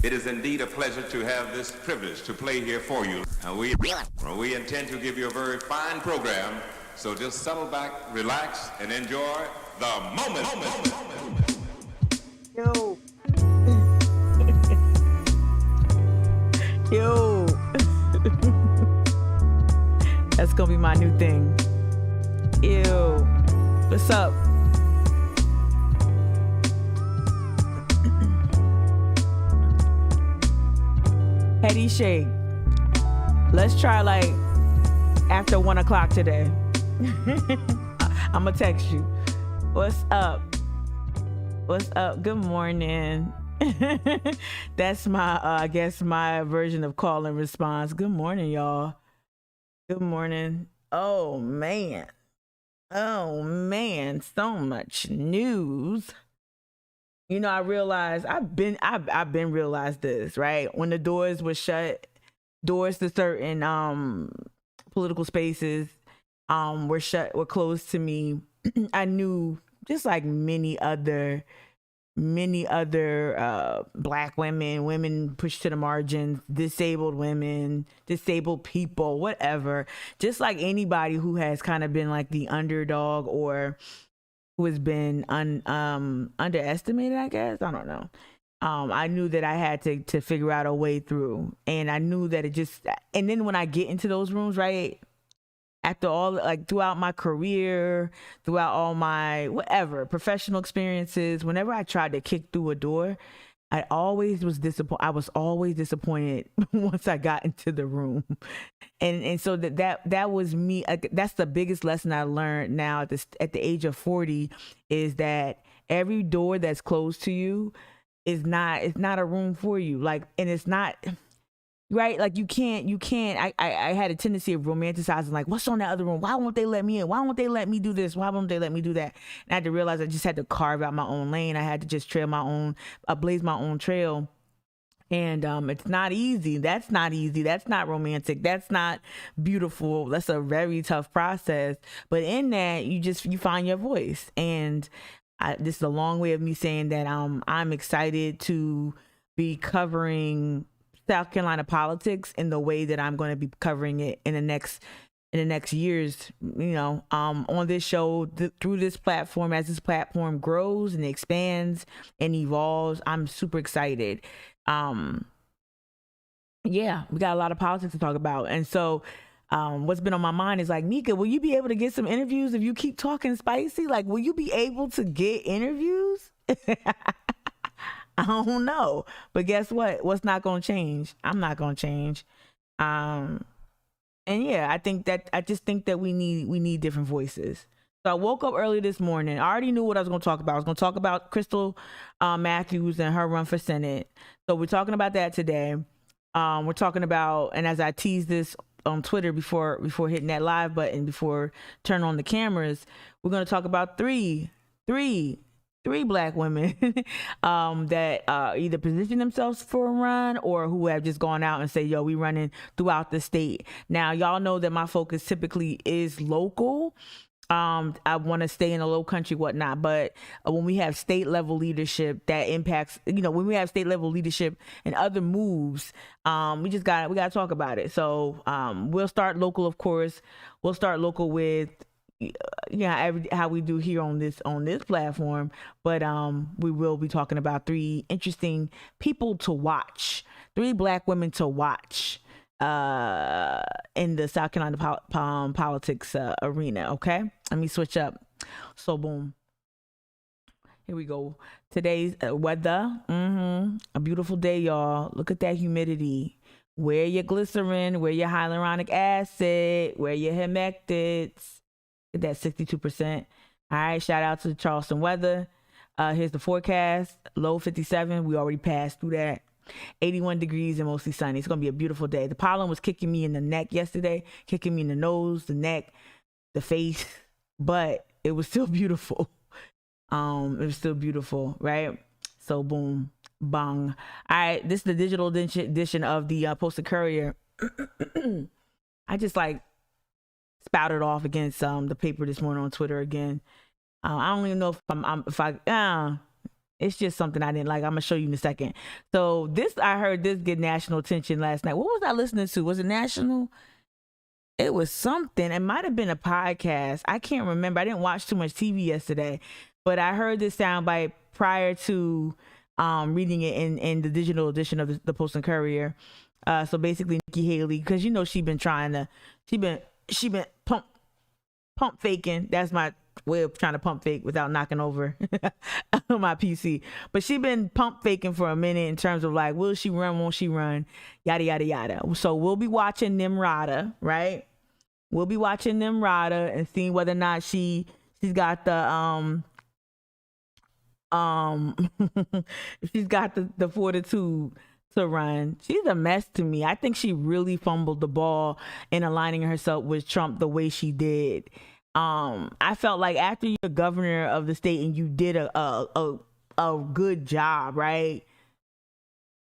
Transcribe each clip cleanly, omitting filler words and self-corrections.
It is indeed a pleasure to have this privilege to play here for you. We intend to give you a very fine program, so just settle back, relax, and enjoy the moment. Yo. Yo. That's gonna be my new thing. Ew. What's up? Heady shake. Let's try like after 1 o'clock today. I'ma text you. What's up? What's up? Good morning. That's my I guess my version of call and response. Good morning, y'all. Good morning. Oh man. So much news. You know, I realized I've been realized this, right? When the doors were shut, doors to certain political spaces were closed to me. I knew, just like many other black women pushed to the margins, disabled women, disabled people, whatever, just like anybody who has kind of been like the underdog or who has been underestimated, I guess. I don't know. I knew that I had to figure out a way through, and I knew that and then when I get into those rooms, right, after all, like throughout my career, throughout all my whatever professional experiences, whenever I tried to kick through a door, I was always disappointed once I got into the room. And so that was me. That's the biggest lesson I learned now at the age of 40, is that every door that's closed to you it's not a room for you. Like, and it's not right. Like you can't, I had a tendency of romanticizing, like, what's on that other room? Why won't they let me in? Why won't they let me do this? Why won't they let me do that? And I had to realize I just had to carve out my own lane. I had to just blaze my own trail. And it's not easy. That's not easy. That's not romantic. That's not beautiful. That's a very tough process. But in that, you find your voice. And this is a long way of me saying that I'm excited to be covering South Carolina politics in the way that I'm going to be covering it in the next years, you know, on this show, through this platform. As this platform grows and expands and evolves, I'm super excited. Yeah, we got a lot of politics to talk about. And so what's been on my mind is like, Mika, will you be able to get some interviews if you keep talking spicy? Like, will you be able to get interviews? I don't know. But guess what? What's not going to change? I'm not going to change. And yeah, I just think that we need different voices. So I woke up early this morning. I already knew what I was going to talk about. I was going to talk about Crystal Matthews and her run for Senate. So we're talking about that today. We're talking about, and as I teased this on Twitter before hitting that live button, before turning on the cameras, we're going to talk about three black women that either position themselves for a run or who have just gone out and say, yo, we running throughout the state. Now, y'all know that my focus typically is local. I want to stay in the low country, whatnot. But when we have state level leadership that impacts, when we have state level leadership and other moves, we got to talk about it. So we'll start local, of course. We'll start local with, how we do here on this platform. But we will be talking about three interesting people to watch, three black women to watch in the South Carolina politics arena. Okay, let me switch up. So boom, here we go. Today's weather, a beautiful day, y'all. Look at that humidity. Wear your glycerin, wear your hyaluronic acid, wear your humectants. Get that 62%. All right, shout out to Charleston weather. Here's the forecast. Low 57. We already passed through that. 81 degrees and mostly sunny. It's going to be a beautiful day. The pollen was kicking me in the neck yesterday, kicking me in the nose, the neck, the face, but it was still beautiful. It was still beautiful, right? So boom, bang. All right, this is the digital edition of the Post Courier. I just spouted off against the paper this morning on Twitter again. I don't even know if It's just something I didn't like. I'm gonna show you in a second. So this, I heard this get national attention last night. What was I listening to? Was it national? It was something. It might have been a podcast. I can't remember. I didn't watch too much TV yesterday, but I heard this soundbite prior to reading it in the digital edition of the Post and Courier. So basically, Nikki Haley, because she been pump faking. That's my way of trying to pump fake without knocking over my PC. But she been pump faking for a minute in terms of like, will she run, won't she run, yada yada yada. So we'll be watching Nimrata, right? We'll be watching Nimrata and seeing whether or not she's got the she's got the fortitude to run. She's a mess to me. I think she really fumbled the ball in aligning herself with Trump the way she did. I felt like after you're governor of the state and you did a good job, right?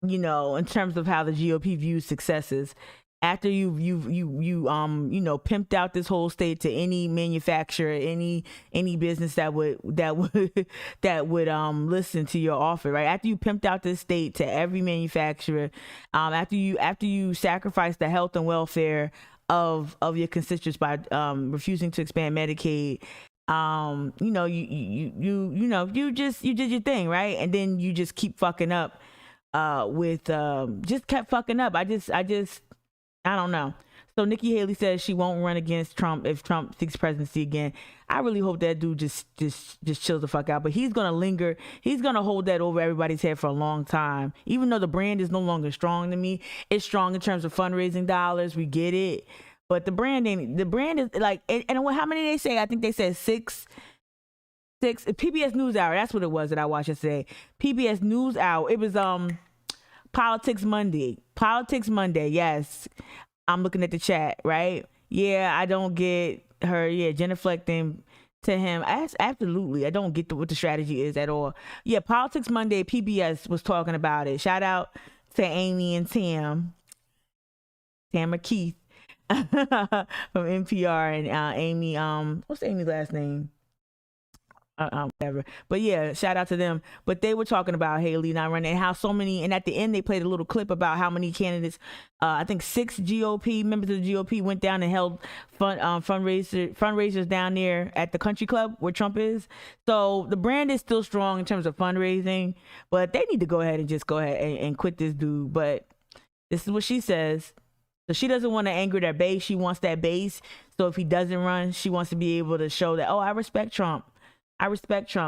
In terms of how the GOP views successes. After you pimped out this whole state to any manufacturer, any business that would listen to your offer, right? After you pimped out this state to every manufacturer, after you sacrifice the health and welfare of your constituents by refusing to expand Medicaid, you did your thing, right? And then you just keep fucking up just kept fucking up. I don't know. So Nikki Haley says she won't run against Trump if Trump seeks presidency again. I really hope that dude just chills the fuck out. But he's gonna linger. He's gonna hold that over everybody's head for a long time. Even though the brand is no longer strong to me, it's strong in terms of fundraising dollars. We get it, but the brand ain't. The brand is like, and how many they say? I think they said six. PBS NewsHour. That's what it was that I watched yesterday. PBS NewsHour. It was Politics Monday. Yes. I'm looking at the chat, right? Yeah, I don't get her. Yeah, genuflecting to him. Absolutely. I don't get what the strategy is at all. Yeah, Politics Monday, PBS was talking about it. Shout out to Amy and Tamara Keith from NPR, and Amy, what's Amy's last name? Whatever. But yeah, shout out to them. But they were talking about Haley not running, and how so many, and at the end they played a little clip about how many candidates, I think 6 GOP members of the GOP went down and held fundraisers down there at the country club where Trump is. So the brand is still strong in terms of fundraising, but they need to go ahead and quit this dude. But this is what she says. So she doesn't want to anger their base. She wants that base. So if he doesn't run, she wants to be able to show that, I respect Trump,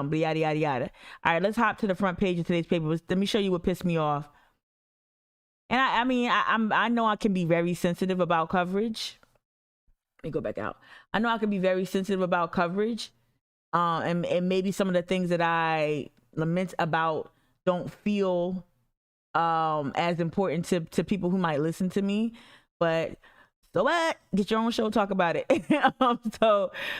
but yada, yada, yada. All right, let's hop to the front page of today's paper. Let me show you what pissed me off. And I know I can be very sensitive about coverage. Let me go back out. I know I can be very sensitive about coverage. And maybe some of the things that I lament about don't feel as important to people who might listen to me. But so what? Get your own show, talk about it.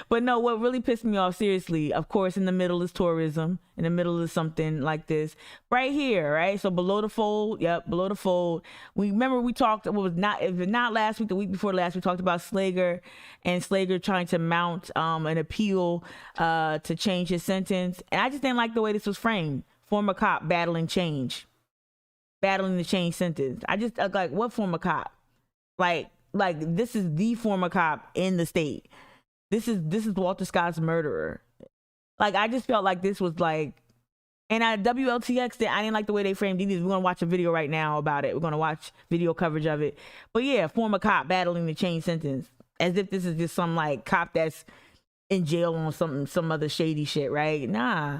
But no, what really pissed me off, seriously, of course, in the middle is tourism. In the middle is something like this. Right here, right? So below the fold, below the fold. We talked, if not last week, the week before last, we talked about Slager trying to mount an appeal to change his sentence. And I just didn't like the way this was framed. Former cop battling the change sentence. I just, like, what former cop? Like this is the former cop in the state. This is Walter Scott's murderer. Like, I just felt like this was like, and WLTX, I didn't like the way they framed it. We're gonna watch a video right now about it. We're gonna watch video coverage of it. But yeah, former cop battling the change sentence, as if this is just some like cop that's in jail on some other shady shit, right? Nah,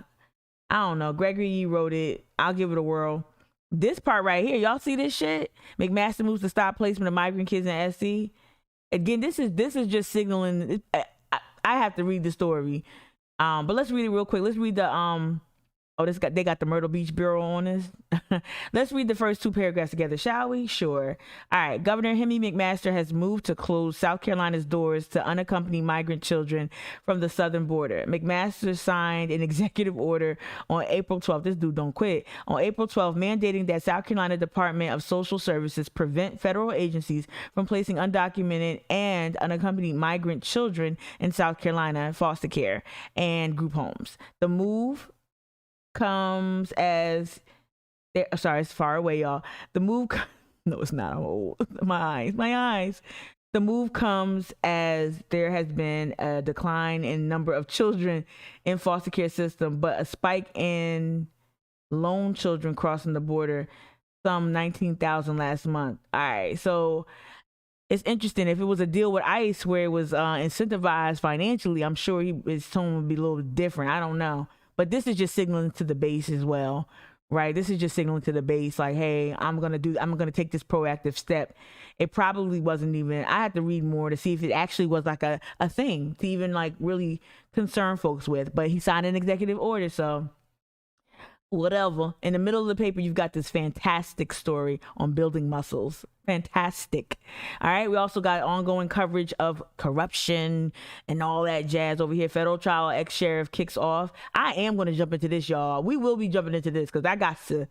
I don't know. Gregory Yee wrote it. I'll give it a whirl. This part right here, y'all see this shit? McMaster moves to stop placement of migrant kids in SC. Again, this is just signaling. I have to read the story, but let's read it real quick. Let's read the they got the Myrtle Beach Bureau on this. Let's read the first 2 paragraphs together, shall we? Sure. All right. Governor Hemi McMaster has moved to close South Carolina's doors to unaccompanied migrant children from the southern border. McMaster signed an executive order on April 12th. This dude don't quit. On April 12th, mandating that South Carolina Department of Social Services prevent federal agencies from placing undocumented and unaccompanied migrant children in South Carolina foster care and group homes. The move comes as sorry, it's far away, y'all. The move no, it's not. I'm old. My eyes. The move comes as there has been a decline in number of children in foster care system, but a spike in lone children crossing the border, some 19,000 last month. All right, so it's interesting. If it was a deal with ICE where it was incentivized financially, I'm sure his tone would be a little different. I don't know, but this is just signaling to the base as well, right? This is just signaling to the base, like, hey, I'm gonna take this proactive step. It probably wasn't even. I had to read more to see if it actually was like a thing to even like really concern folks with. But he signed an executive order, so whatever. In the middle of the paper, you've got this fantastic story on building muscles. Fantastic. All right. We also got ongoing coverage of corruption and all that jazz over here. Federal trial, ex-sheriff kicks off. I am going to jump into this, y'all. We will be jumping into this because I got to.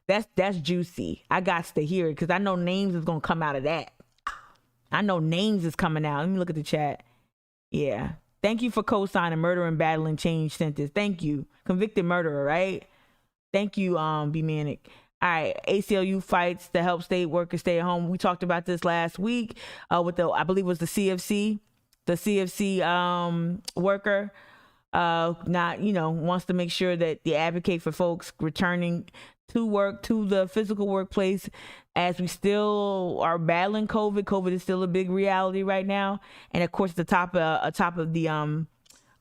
That's juicy. I got to hear it because I know names is going to come out of that. I know names is coming out. Let me look at the chat. Yeah. Thank you for co-signing murder and battling change sentence. Thank you. Convicted murderer, right? Thank you, B Manic. All right, ACLU fights to help state workers stay at home. We talked about this last week with I believe it was the CFC worker. Not, wants to make sure that they advocate for folks returning to work, to the physical workplace, as we still are battling COVID. COVID is still a big reality right now, and of course, the top of the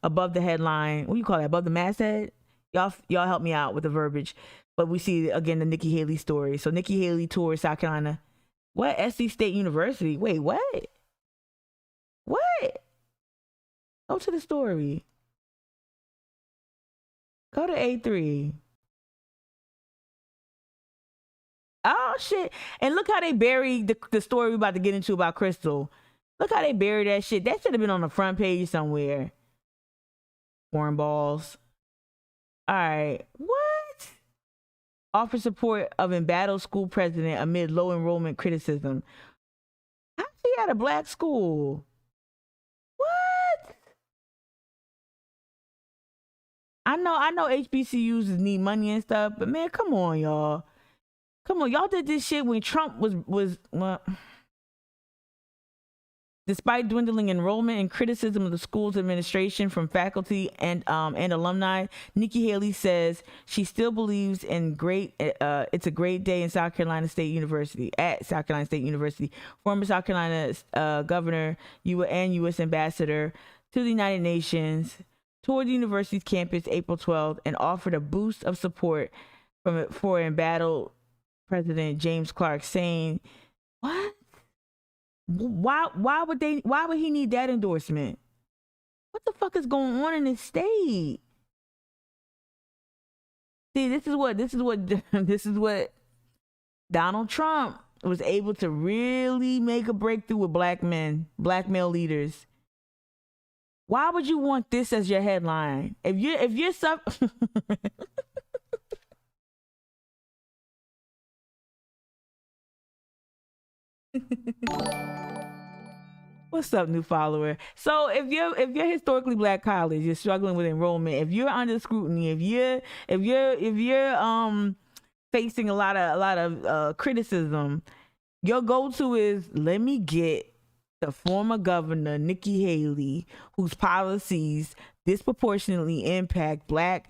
above the headline. What do you call that? Above the masthead. Y'all help me out with the verbiage. But we see again the Nikki Haley story. So Nikki Haley tours South Carolina. What? SC State University. Wait, what? What? Go to the story. Go to A3. Oh shit. And look how they buried the story we're about to get into about Crystal. Look how they buried that shit. That should have been on the front page somewhere. Foreign balls. All right. What? Offer support of embattled school president amid low enrollment criticism. How's she at a black school? What? I know HBCUs need money and stuff, but man, come on, y'all. Come on, y'all did this shit when Trump was well. Despite dwindling enrollment and criticism of the school's administration from faculty and alumni, Nikki Haley says she still believes in it's a great day in South Carolina State University, at South Carolina State University. Former South Carolina governor and U.S. ambassador to the United Nations toured the university's campus April 12th and offered a boost of support for embattled President James Clark, saying, "What? Why would he need that endorsement? What the fuck is going on in this state?" See, this is what Donald Trump was able to really make a breakthrough with black male leaders. Why would you want this as your headline? If you're What's up, new follower? So if you're historically black college, you're struggling with enrollment, if you're under scrutiny, if you're facing a lot of criticism, your go-to is, let me get the former governor Nikki Haley, whose policies disproportionately impact black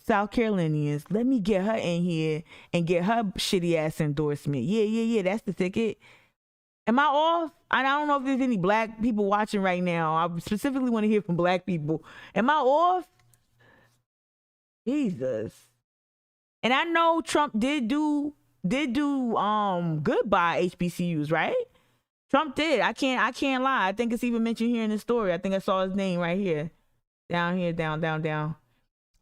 South Carolinians. Let me get her in here and get her shitty ass endorsement. Yeah, that's the ticket. Am I off? I don't know if there's any black people watching right now. I specifically want to hear from black people. Am I off? Jesus. And I know Trump did do good by HBCUs, right? Trump did. I can't lie. I think it's even mentioned here in the story. I think I saw his name right here. Down here, down.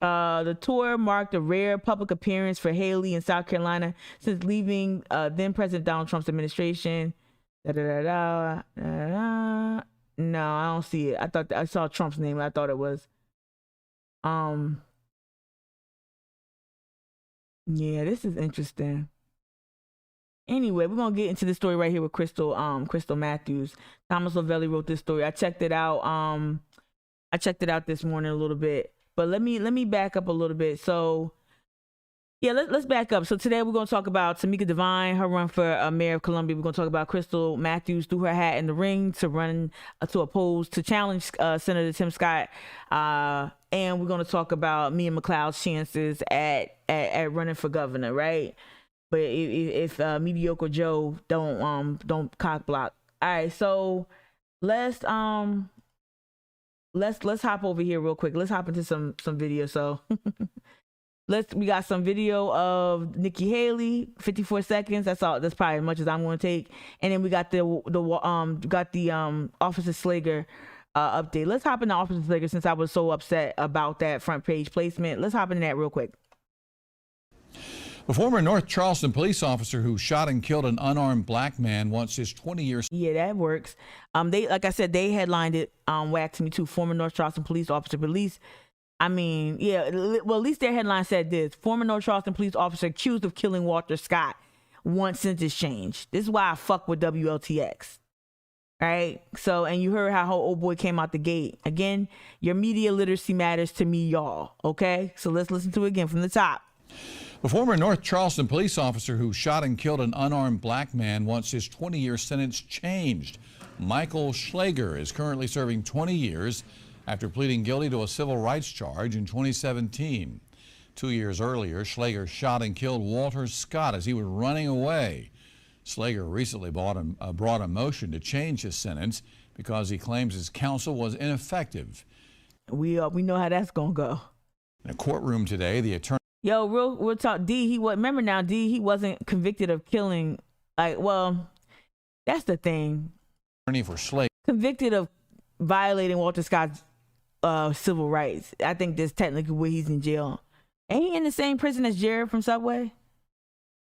The tour marked a rare public appearance for Haley in South Carolina since leaving then President Donald Trump's administration. No, I don't see it. I thought I saw Trump's name. I thought it was. Yeah, this is interesting. Anyway, we're gonna get into the story right here with Crystal Matthews. Thomas Lovelli wrote this story. I checked it out. I checked it out this morning a little bit. But let me back up a little bit. So Yeah, let's back up. So today we're going to talk about Tamika Devine, her run for mayor of Columbia. We're going to talk about Crystal Matthews threw her hat in the ring to run to challenge Senator Tim Scott, and we're going to talk about Mia McLeod's chances at running for governor, right? But if mediocre Joe don't cock block. All right, so let's hop over here real quick. Let's hop into some video. So. We got some video of Nikki Haley, 54 seconds. That's all. That's probably as much as I'm going to take. And then we got the Officer Slager update. Let's hop into Officer Slager since I was so upset about that front page placement. Let's hop into that real quick. A former North Charleston police officer who shot and killed an unarmed black man wants his 20-year. Yeah, that works. They, like I said, they headlined it. Wax me too. Former North Charleston police officer released. I mean, yeah, well, at least their headline said this. Former North Charleston police officer accused of killing Walter Scott wants sentence change. This is why I fuck with WLTX. Right? So, and you heard how her old boy came out the gate. Again, your media literacy matters to me, y'all. Okay? So let's listen to it again from the top. A former North Charleston police officer who shot and killed an unarmed black man wants his 20-year sentence changed. Michael Schlager is currently serving 20 years after pleading guilty to a civil rights charge in 2017. 2 years earlier, Schlager shot and killed Walter Scott as he was running away. Schlager recently brought a motion to change his sentence because he claims his counsel was ineffective. We know how that's gonna go. In a courtroom today, the attorney. Yo, real talk. D, remember now, D, he wasn't convicted of killing. Well, that's the thing. Attorney for Schlager. Convicted of violating Walter Scott's civil rights. I think that's technically where he's in jail. Ain't he in the same prison as Jared from Subway?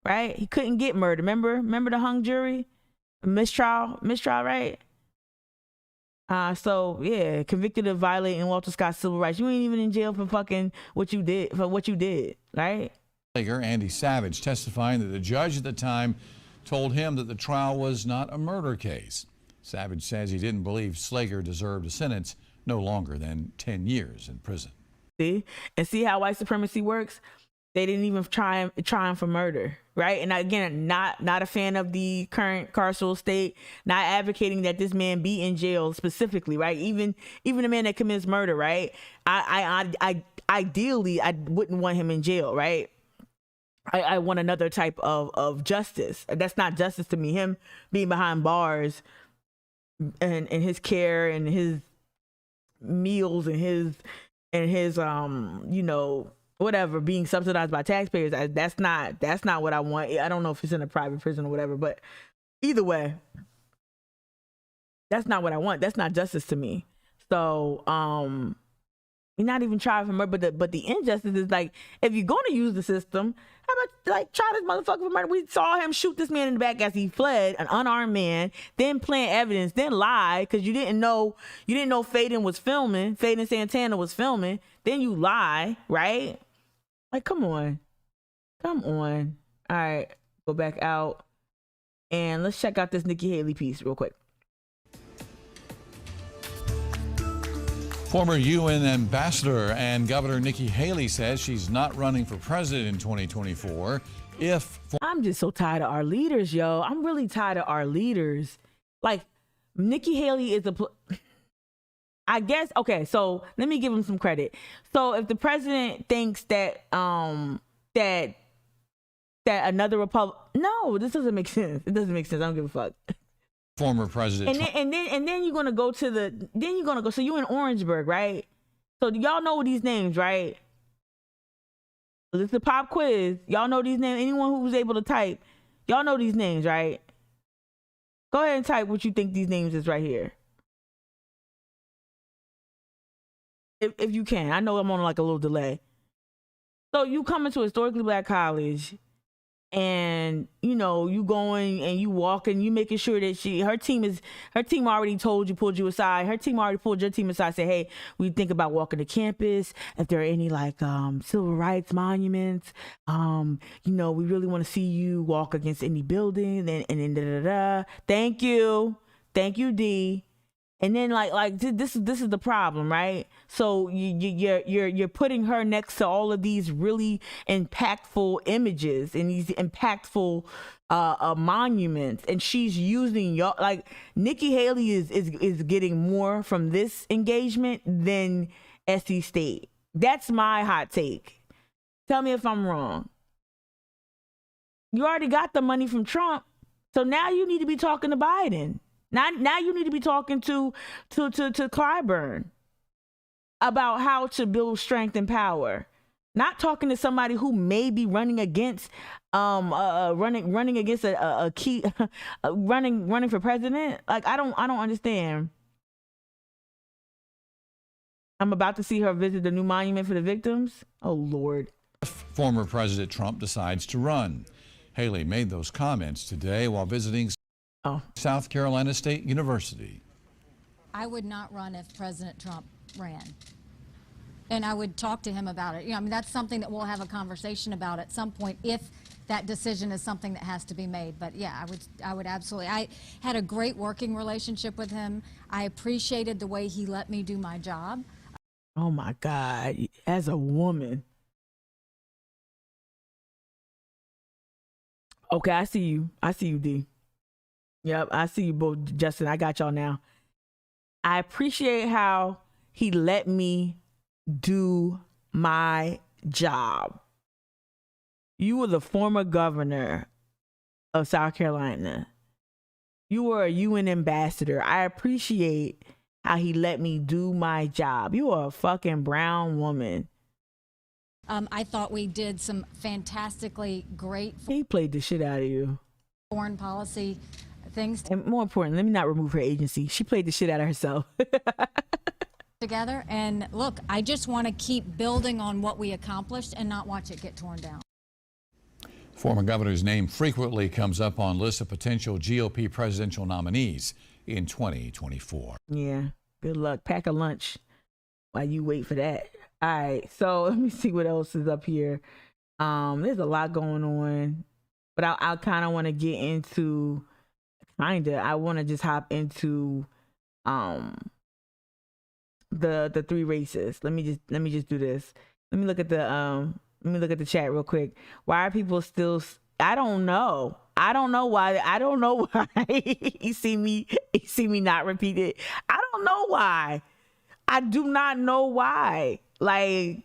Right? He couldn't get murdered. Remember the hung jury? Mistrial, right? So yeah, convicted of violating Walter Scott's civil rights. You ain't even in jail for fucking what you did, right? Andy Savage testifying that the judge at the time told him that the trial was not a murder case. Savage says he didn't believe Schlager deserved a sentence no longer than 10 years in prison. See how white supremacy works? They didn't even try him for murder, right? And again, not a fan of the current carceral state, not advocating that this man be in jail specifically, right? Even a man that commits murder, right? I ideally I wouldn't want him in jail, right? I want another type of justice. That's not justice to me. Him being behind bars and his care and his meals and his whatever, being subsidized by taxpayers, that's not what I want. I don't know if it's in a private prison or whatever, but either way, that's not what I want. That's not justice to me. So you're not even trying for murder, but the injustice is like, if you're going to use the system, how about like try this motherfucker for murder? We saw him shoot this man in the back as he fled, an unarmed man, then plant evidence, then lie because you didn't know Faden was filming, Faden Santana was filming, then you lie, right? Like, come on. All right, go back out and let's check out this Nikki Haley piece real quick. Former UN ambassador and Governor Nikki Haley says she's not running for president in 2024 I'm just so tired of our leaders, yo. I'm really tired of our leaders. Like, Nikki Haley is I guess, okay, so let me give him some credit. So if the president thinks that that another no, this doesn't make sense. It doesn't make sense. I don't give a fuck. Former president. And then you're gonna go to so you in Orangeburg, right? So y'all know these names, right? This is a pop quiz. Y'all know these names. Anyone who was able to type, y'all know these names, right? Go ahead and type what you think these names is right here. If you can. I know I'm on like a little delay. So you come into a historically black college and you going and you walking, you making sure that her team already pulled you aside. Her team already pulled your team aside, say, hey, we think about walking to campus. If there are any like civil rights monuments, we really want to see you walk against any building and then da. Thank you, D. And then this is the problem, right? So you're putting her next to all of these really impactful images and these impactful monuments, and she's using y'all. Like, Nikki Haley is getting more from this engagement than SC State. That's my hot take. Tell me if I'm wrong. You already got the money from Trump, so now you need to be talking to Biden. Now you need to be talking to Clyburn about how to build strength and power. Not talking to somebody who may be running against running against a key running for president. Like, I don't understand. I'm about to see her visit the new monument for the victims. Oh Lord. Former President Trump decides to run. Haley made those comments today while visiting South Carolina State University. I would not run if President Trump ran. And I would talk to him about it. I mean, that's something that we'll have a conversation about at some point if that decision is something that has to be made. But yeah, I would absolutely. I had a great working relationship with him. I appreciated the way he let me do my job. Oh my God, as a woman. Okay, I see you, D. Yep, I see you both, Justin. I got y'all now. I appreciate how he let me do my job. You were the former governor of South Carolina. You were a UN ambassador. I appreciate how he let me do my job. You are a fucking brown woman. I thought we did some fantastically great He played the shit out of you. Foreign policy things. And more important, let me not remove her agency. She played the shit out of herself. Together. And look, I just want to keep building on what we accomplished and not watch it get torn down. Former governor's name frequently comes up on lists of potential GOP presidential nominees in 2024. Yeah, good luck. Pack a lunch while you wait for that. All right, so let me see what else is up here. There's a lot going on, but I kind of want to get into I want to just hop into the three races. Let me just do this. Let me look at the chat real quick. Why are people still? I don't know. I don't know why. You see me not repeat it. I don't know why. I do not know why. Like,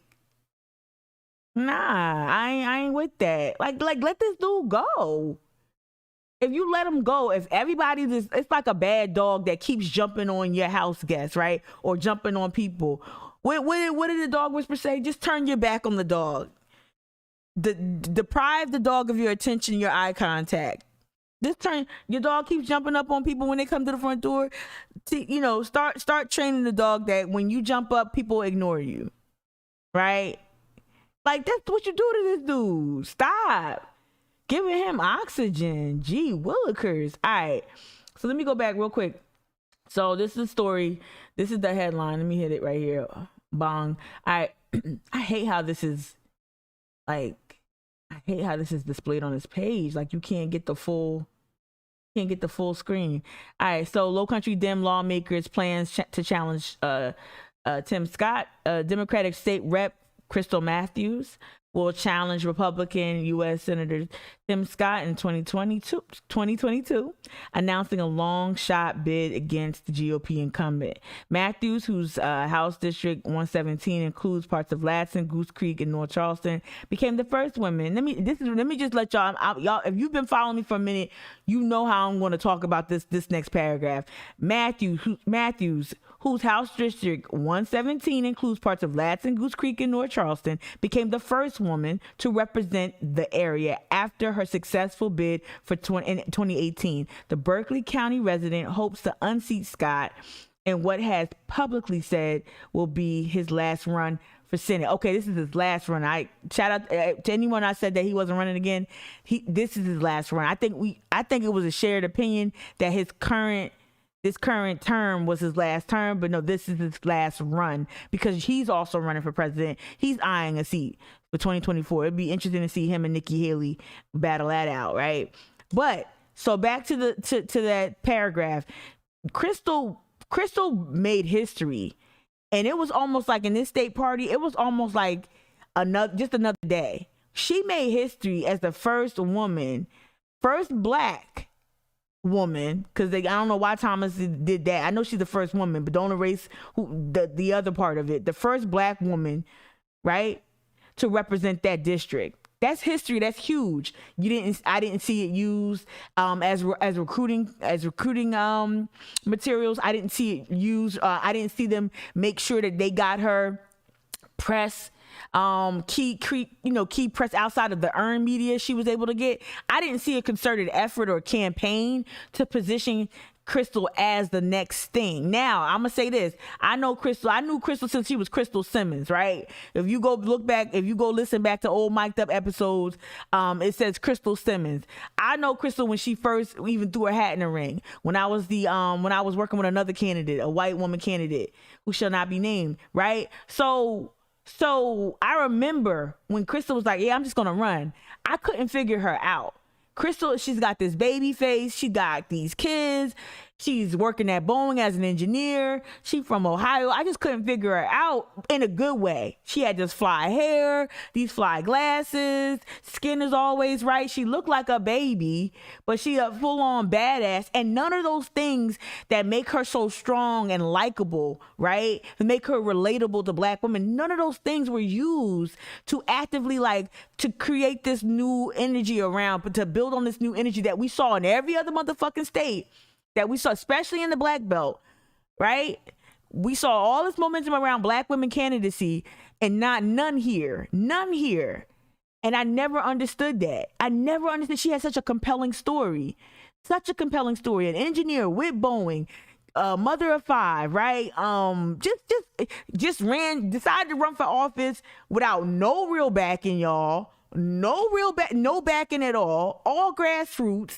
nah, I ain't with that. Like let this dude go. If you let him go, if everybody just, it's like a bad dog that keeps jumping on your house guests, right? Or jumping on people. What did the dog whisperer say? Just turn your back on the dog. Deprive the dog of your attention, your eye contact. Just your dog keeps jumping up on people when they come to the front door. Start training the dog that when you jump up, people ignore you. Right? Like, that's what you do to this dude. Stop giving him oxygen. Gee willikers. All right. So let me go back real quick. So this is the story. This is the headline. Let me hit it right here. Bong. I hate how this is displayed on this page. Like, you can't get the full screen. All right, so Low Country Dem lawmakers plans to challenge Tim Scott. Democratic state rep Crystal Matthews will challenge Republican U.S. Senator Tim Scott in 2022, announcing a long shot bid against the GOP incumbent. Matthews, whose House District 117 includes parts of Gadsden, Goose Creek, and North Charleston, became the first woman. Let me just let y'all, if you've been following me for a minute, you know how I'm going to talk about this next paragraph. Matthews, whose House District 117 includes parts of Gadsden, Goose Creek, and North Charleston, became the first woman to represent the area after her successful bid in 2018. The Berkeley County resident hopes to unseat Scott in what has publicly said will be his last run for Senate. Okay, this is his last run. I shout out to anyone I said that he wasn't running again. This is his last run. I think it was a shared opinion that this current term was his last term, but no, this is his last run because he's also running for president. He's eyeing a seat for 2024. It'd be interesting to see him and Nikki Haley battle that out, right? But so back to that paragraph. Crystal Crystal made history, and it was almost like in this state party, it was almost like another day. She made history as the first black woman, because I don't know why Thomas did that. I know she's the first woman, but don't erase the other part of it. The first black woman, right, to represent that district. That's history. That's huge. I didn't see it used as recruiting materials. I didn't see it used. I didn't see them make sure that they got her press, key press outside of the earned media she was able to get. I didn't see a concerted effort or campaign to position Crystal as the next thing. Now, I'm gonna say this. I knew Crystal since she was Crystal Simmons, right? If you go listen back to old mic'd up episodes, it says Crystal Simmons. I know Crystal when she first even threw her hat in the ring. When I was working with another candidate, a white woman candidate who shall not be named, right? So I remember when Crystal was like, yeah, I'm just gonna run. I couldn't figure her out. Crystal, she's got this baby face. She got these kids. She's working at Boeing as an engineer. She from Ohio. I just couldn't figure her out in a good way. She had this fly hair, these fly glasses. Skin is always right. She looked like a baby, but she a full-on badass. And none of those things that make her so strong and likable, right? That make her relatable to black women. None of those things were used to actively to create this new energy around, but to build on this new energy that we saw in every other motherfucking state. That we saw, especially in the black belt, right? We saw all this momentum around black women candidacy and none here. And I never understood that. I never understood. She had such a compelling story. An engineer with Boeing, mother of 5, right? Decided to run for office without no real backing, y'all. No backing at all grassroots.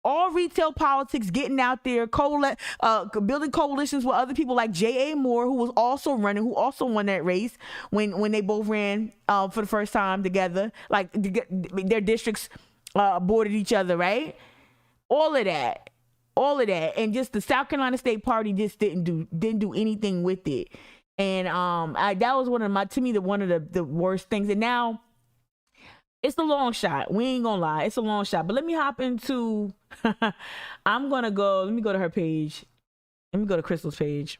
All retail politics, getting out there, building coalitions with other people like J.A. Moore, who was also running, who also won that race when they both ran for the first time together. Like their districts bordered each other, right? All of that, and just the South Carolina State Party just didn't do anything with it, and that was one of the worst things. And now it's a long shot. We ain't gonna lie. It's a long shot. But let me hop into, let me go to her page. Let me go to Crystal's page.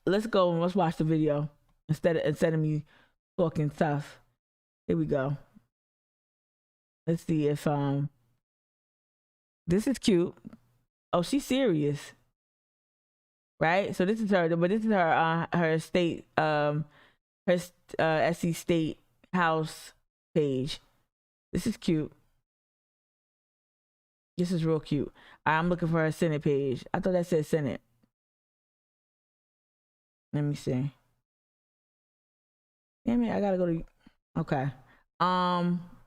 Let's go and let's watch the video instead of me talking stuff. Here we go. Let's see if, this is cute. Oh, she's serious. Right, so this is her, but this is her state, SC State House page. This is cute. This is real cute. I'm looking for her Senate page. I thought that said Senate. Let me see. Damn it, I gotta go to. Okay.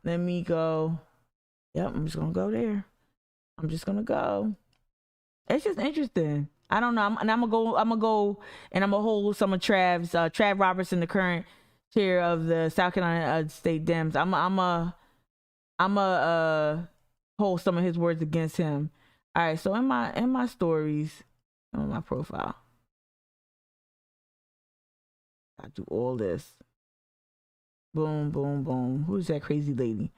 Let me go. Yep, I'm just gonna go there. It's just interesting. I don't know. I'm gonna go and I'm gonna hold some of Trav Robertson, the current chair of the South Carolina State Dems. I'm a hold some of his words against him. All right. So in my stories, on my profile, I do all this. Boom, boom, boom. Who's that crazy lady?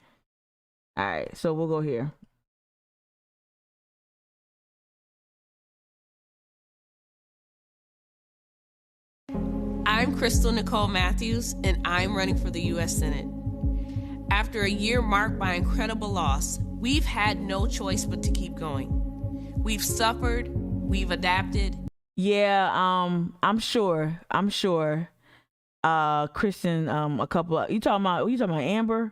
All right. So we'll go here. I'm Crystal Nicole Matthews, and I'm running for the U.S. Senate. After a year marked by incredible loss, we've had no choice but to keep going. We've suffered, we've adapted. Yeah, I'm sure. Kristen, you talking about Amber?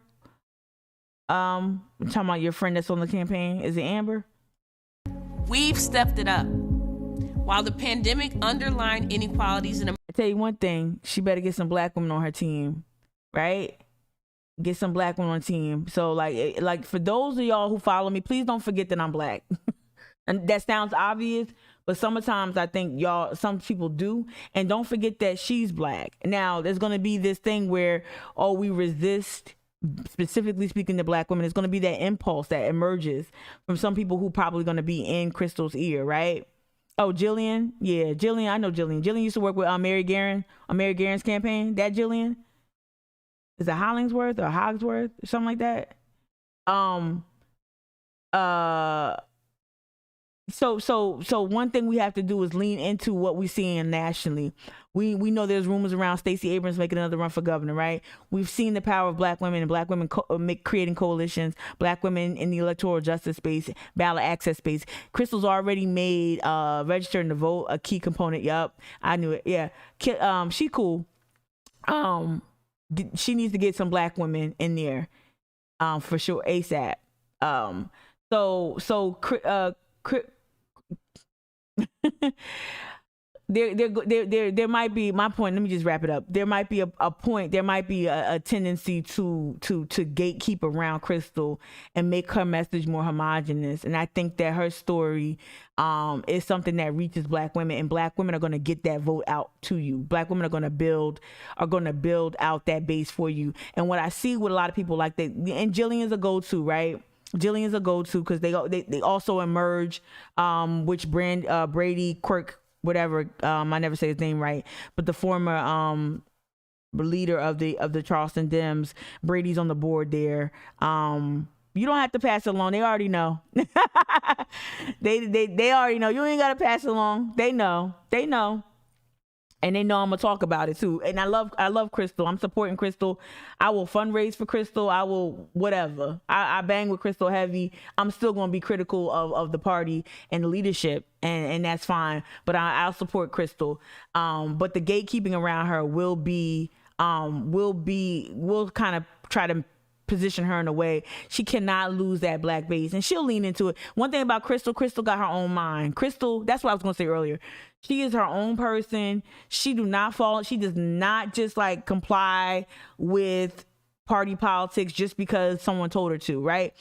I'm talking about your friend that's on the campaign. Is it Amber? We've stepped it up. While the pandemic underlined inequalities in America. I tell you one thing, she better get some black women on her team, right? Get some black women on the team. So like for those of y'all who follow me, please don't forget that I'm black. And that sounds obvious, but sometimes I think some people do. And don't forget that she's black. Now, there's going to be this thing where, we resist specifically speaking to Black women, it's going to be that impulse that emerges from some people who probably going to be in Crystal's ear, right? Oh, Jillian. Yeah, Jillian. I know Jillian. Jillian used to work with Mary Guerin on Mary Guerin's campaign. That Jillian? Is it Hollingsworth or Hogsworth or something like that? So one thing we have to do is lean into what we're seeing nationally. We know there's rumors around Stacey Abrams making another run for governor, right? We've seen the power of Black women and Black women creating coalitions, Black women in the electoral justice space, ballot access space. Crystal's already made registering to vote a key component. Yup, I knew it. Yeah, she cool. She needs to get some Black women in there, for sure, ASAP. There might be, my point, let me just wrap it up. There might be a point, there might be a tendency to gatekeep around Crystal and make her message more homogenous. And I think that her story is something that reaches Black women, and Black women are going to get that vote out to you. Black women are going to build out that base for you. And what I see with a lot of people like that, and Jillian's a go-to, right? Jillian's a go-to because they also emerge, which Brady Quirk, whatever, I never say his name right, but the former leader of the Charleston Dems, Brady's on the board there. You don't have to pass it along. They already know. they already know. You ain't gotta pass it along. They know. And they know I'm gonna talk about it too. And I love Crystal. I'm supporting Crystal. I will fundraise for Crystal. I will whatever. I bang with Crystal heavy. I'm still gonna be critical of the party and the leadership, and that's fine. But I'll support Crystal. But the gatekeeping around her will kind of try to position her in a way she cannot lose that Black base, and she'll lean into it. One thing about Crystal got her own mind. Crystal, that's what I was gonna say earlier. She is her own person. She does not just like comply with party politics just because someone told her to, right?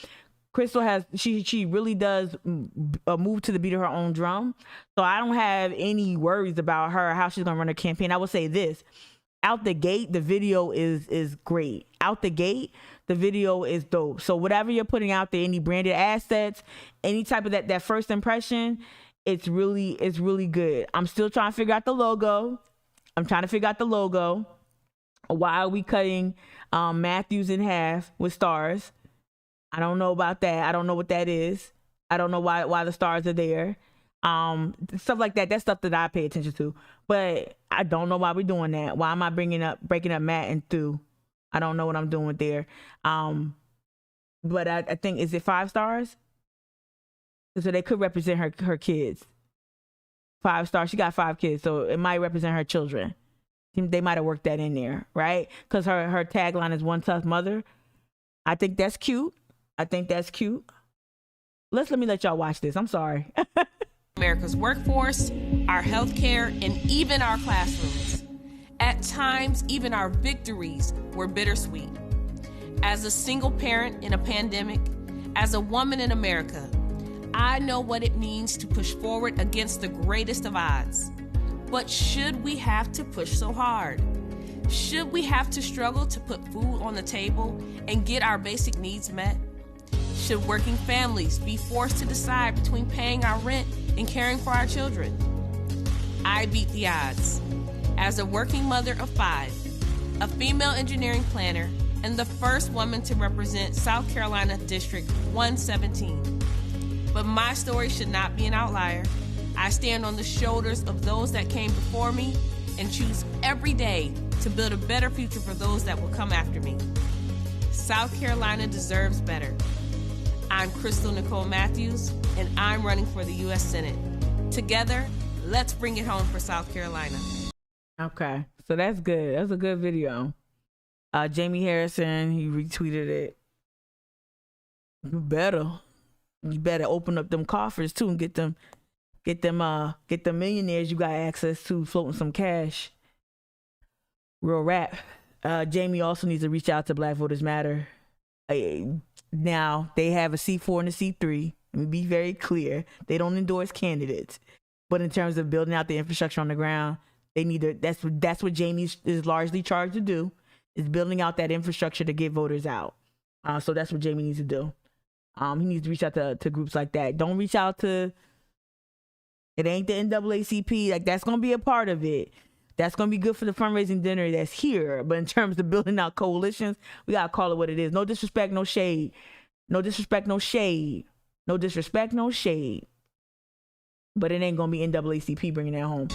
Crystal she really does move to the beat of her own drum. So I don't have any worries about her, how she's gonna run her campaign. I will say this: out the gate, the video is great. Out the gate, the video is dope. So whatever you're putting out there, any branded assets, any type of that first impression, it's really good. I'm still trying to figure out the logo. Why are we cutting Matthews in half with stars? I don't know about that. I don't know what that is. I don't know why the stars are there. Stuff like that. That's stuff that I pay attention to. But I don't know why we're doing that. Why am I breaking up Matt and Thu? I don't know what I'm doing there. But I think, is it 5 stars? So they could represent her kids. 5 stars. She got 5 kids, so it might represent her children. They might have worked that in there, right? Because her tagline is "One Tough Mother." I think that's cute. Let me let y'all watch this. I'm sorry. America's workforce, our healthcare, and even our classrooms. At times, even our victories were bittersweet. As a single parent in a pandemic, as a woman in America, I know what it means to push forward against the greatest of odds. But should we have to push so hard? Should we have to struggle to put food on the table and get our basic needs met? Should working families be forced to decide between paying our rent and caring for our children? I beat the odds. As a working mother of 5, a female engineering planner, and the first woman to represent South Carolina District 117. But my story should not be an outlier. I stand on the shoulders of those that came before me and choose every day to build a better future for those that will come after me. South Carolina deserves better. I'm Crystal Nicole Matthews, and I'm running for the U.S. Senate. Together, let's bring it home for South Carolina. Okay, so that's good. That's a good video. Jamie Harrison, he retweeted it. You better open up them coffers too and get them millionaires you got access to floating some cash. Real rap. Jamie also needs to reach out to Black Voters Matter. Now they have a C4 and a C3. Let me be very clear. They don't endorse candidates, but in terms of building out the infrastructure on the ground, they need to. That's what Jamie is largely charged to do. is building out that infrastructure to get voters out. So that's what Jamie needs to do. He needs to reach out to groups like that. Don't reach out to, it ain't the NAACP. Like, that's going to be a part of it. That's going to be good for the fundraising dinner that's here. But in terms of building out coalitions, we got to call it what it is. No disrespect, no shade. No disrespect, no shade. No disrespect, no shade. But it ain't going to be NAACP bringing that home.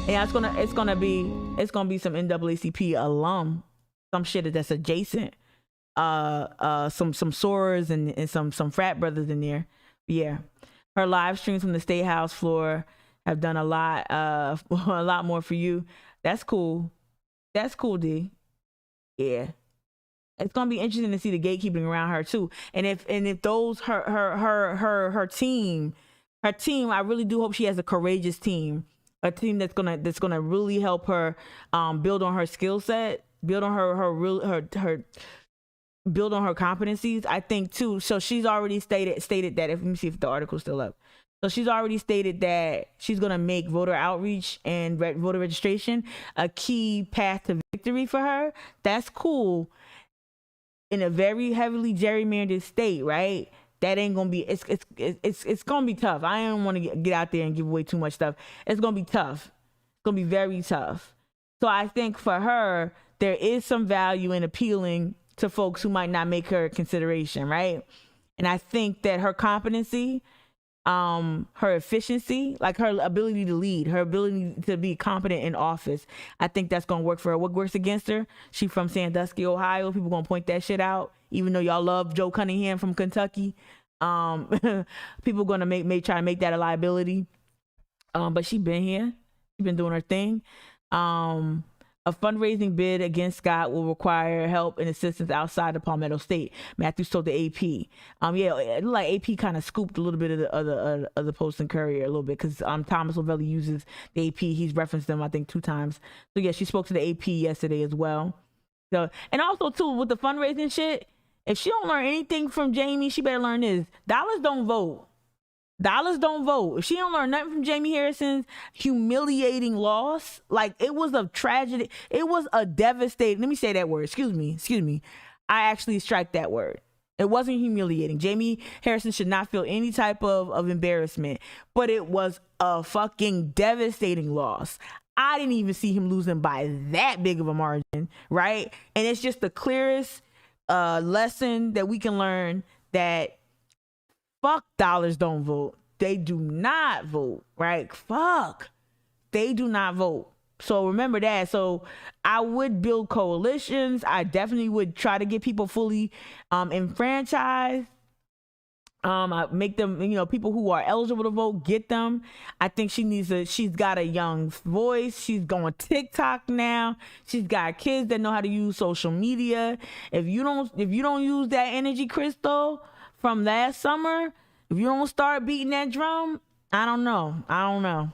Yeah, it's gonna be some NAACP alum, some shit that's adjacent. Some sorors and some frat brothers in there. Yeah. Her live streams from the State House floor have done a lot more for you. That's cool. That's cool, D. Yeah. It's gonna be interesting to see the gatekeeping around her too. And if those her team, I really do hope she has a courageous team. A team that's gonna really help her build on her skill set, build on her build on her competencies. I think too. So she's already stated that, let me see if the article's still up. So she's already stated that she's going to make voter outreach and voter registration a key path to victory for her. That's cool. In a very heavily gerrymandered state, right? That ain't going to be, it's going to be tough. I don't want to get out there and give away too much stuff. It's going to be tough. It's going to be very tough. So I think for her, there is some value in appealing to folks who might not make her a consideration, right? And I think that her competency, her efficiency, like her ability to lead, her ability to be competent in office, I think that's gonna work for her. What works against her? She from Sandusky, Ohio. People gonna point that shit out, even though y'all love Joe Cunningham from Kentucky. People gonna try to make that a liability. But she been here. She been doing her thing. A fundraising bid against Scott will require help and assistance outside of Palmetto State. Matthews told the AP. Yeah, like AP kind of scooped a little bit of the Post and Courier a little bit because Thomas Lavelli uses the AP. He's referenced them, I think, 2 times. So yeah, she spoke to the AP yesterday as well. So, and also too with the fundraising shit, if she don't learn anything from Jamie, she better learn this: dollars don't vote. Dollars don't vote. If she don't learn nothing from Jamie Harrison's humiliating loss, like, it was a tragedy. It was a devastating, let me say that word. Excuse me. I actually strike that word. It wasn't humiliating. Jamie Harrison should not feel any type of embarrassment, but it was a fucking devastating loss. I didn't even see him losing by that big of a margin, right? And it's just the clearest lesson that we can learn that fuck dollars don't vote. They do not vote, right? Fuck. They do not vote. So remember that. So I would build coalitions. I definitely would try to get people fully enfranchised. I make them, people who are eligible to vote, get them. I think she's got a young voice. She's going TikTok now. She's got kids that know how to use social media. If you don't use that energy, Crystal, from last summer, if you don't start beating that drum, I don't know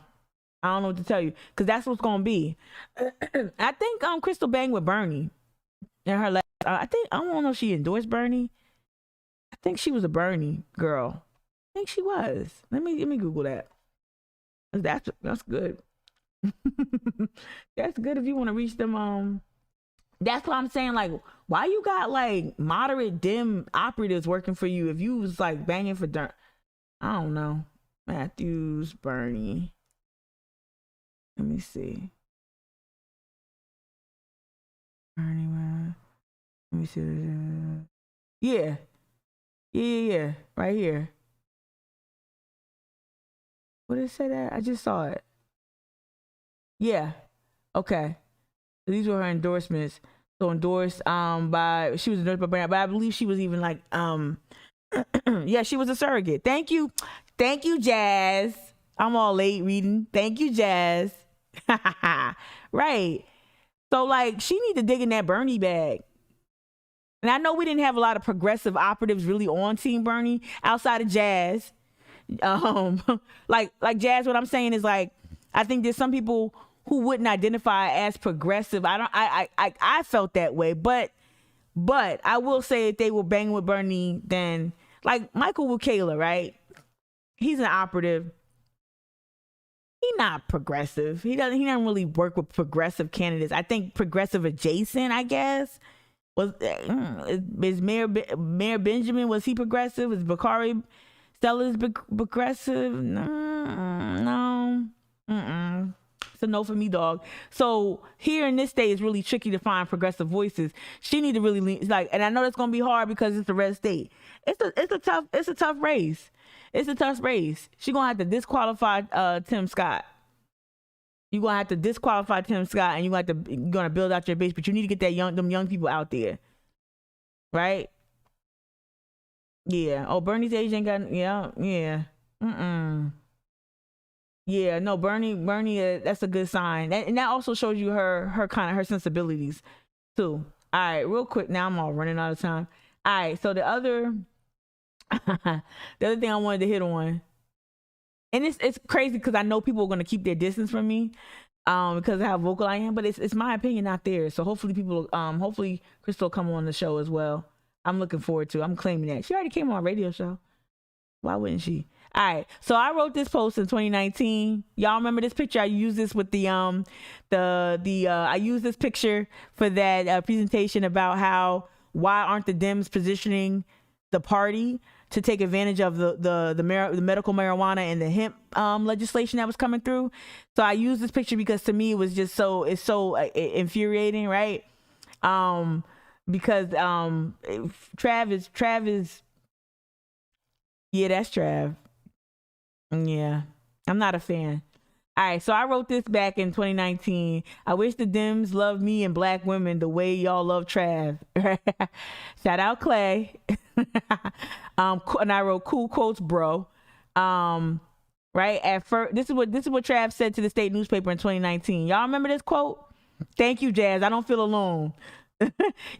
what to tell you, because that's what's gonna be. I think Crystal banged with Bernie in her last. I don't know if she endorsed Bernie. I think she was a Bernie girl. I think she was. Let me Google that. That's good. That's good if you want to reach them. That's what I'm saying. Like, why you got like moderate dim operatives working for you if you was like banging for dirt? I don't know. Matthews, Bernie. Let me see. Bernie, let me see. Yeah. Right here. What did it say that? I just saw it. Yeah. Okay. So these were her endorsements. So endorsed she was endorsed by Bernie, but I believe she was even like yeah, she was a surrogate. Thank you, Jazz. I'm all late reading. Thank you, Jazz. Right. So like, she need to dig in that Bernie bag. And I know we didn't have a lot of progressive operatives really on Team Bernie outside of Jazz. Like Jazz, what I'm saying is, like, I think there's some people who wouldn't identify as progressive. I felt that way, but I will say if they were banging with Bernie, then like Michael Wukala, right? He's an operative. He's not progressive. He doesn't really work with progressive candidates. I think progressive adjacent, I guess. is Mayor Benjamin, was he progressive? Is Bakari Stella's progressive? No. It's a no for me, dog. So here in this state, it's really tricky to find progressive voices. She need to really lean, like, and I know that's gonna be hard because it's a red state. It's a tough race. It's a tough race. She gonna have to disqualify Tim Scott. You gonna have to disqualify Tim Scott, and you're gonna build out your base, but you need to get them young people out there, right? Yeah. Oh, Bernie's age ain't got. Yeah. Yeah. No, Bernie. That's a good sign, and that also shows you her kind of her sensibilities too. All right, real quick. Now I'm all running out of time. All right. So the other thing I wanted to hit on. And it's crazy because I know people are going to keep their distance from me because of how vocal I am, but it's my opinion, not theirs. So hopefully Crystal will come on the show as well. I'm looking forward to it. I'm claiming that. She already came on a radio show. Why wouldn't she? All right. So I wrote this post in 2019. Y'all remember this picture? I used this with I used this picture for that presentation about why aren't the Dems positioning the party to take advantage of the medical marijuana and the hemp legislation that was coming through. So I used this picture because to me it was just so infuriating, right? Because Trav is yeah, that's Trav. Yeah, I'm not a fan. All right, so I wrote this back in 2019. I wish the Dems loved me and black women the way y'all love Trav. Shout out Clay. And I wrote cool quotes, bro. Right at first, this is what Trav said to the state newspaper in 2019. Y'all remember this quote? Thank you, Jazz. I don't feel alone.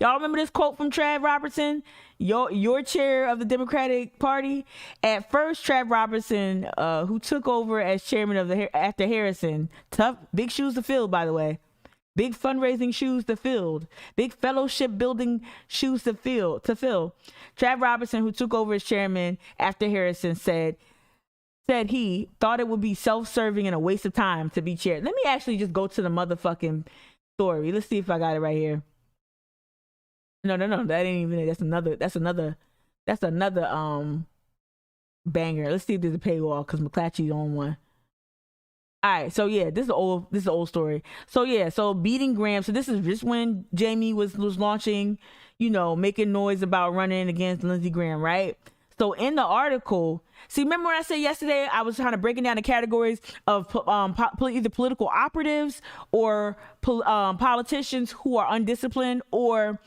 Y'all remember this quote from Trav Robertson, your chair of the Democratic Party? At first, Trav Robertson, who took over as chairman of after Harrison, tough, big shoes to fill, by the way. Big fundraising shoes to fill. Big fellowship building shoes to fill. Trav Robertson, who took over as chairman after Harrison, said he thought it would be self-serving and a waste of time to be chair. Let me actually just go to the motherfucking story. Let's see if I got it right here. No, that ain't even it. That's another banger. Let's see if there's a paywall because McClatchy's on one. All right, so yeah, this is an old story. So yeah, so beating Graham. So this is just when Jamie was launching, making noise about running against Lindsey Graham, right? So in the article, see, remember when I said yesterday I was kind of breaking down the categories of either political operatives or politicians who are undisciplined, or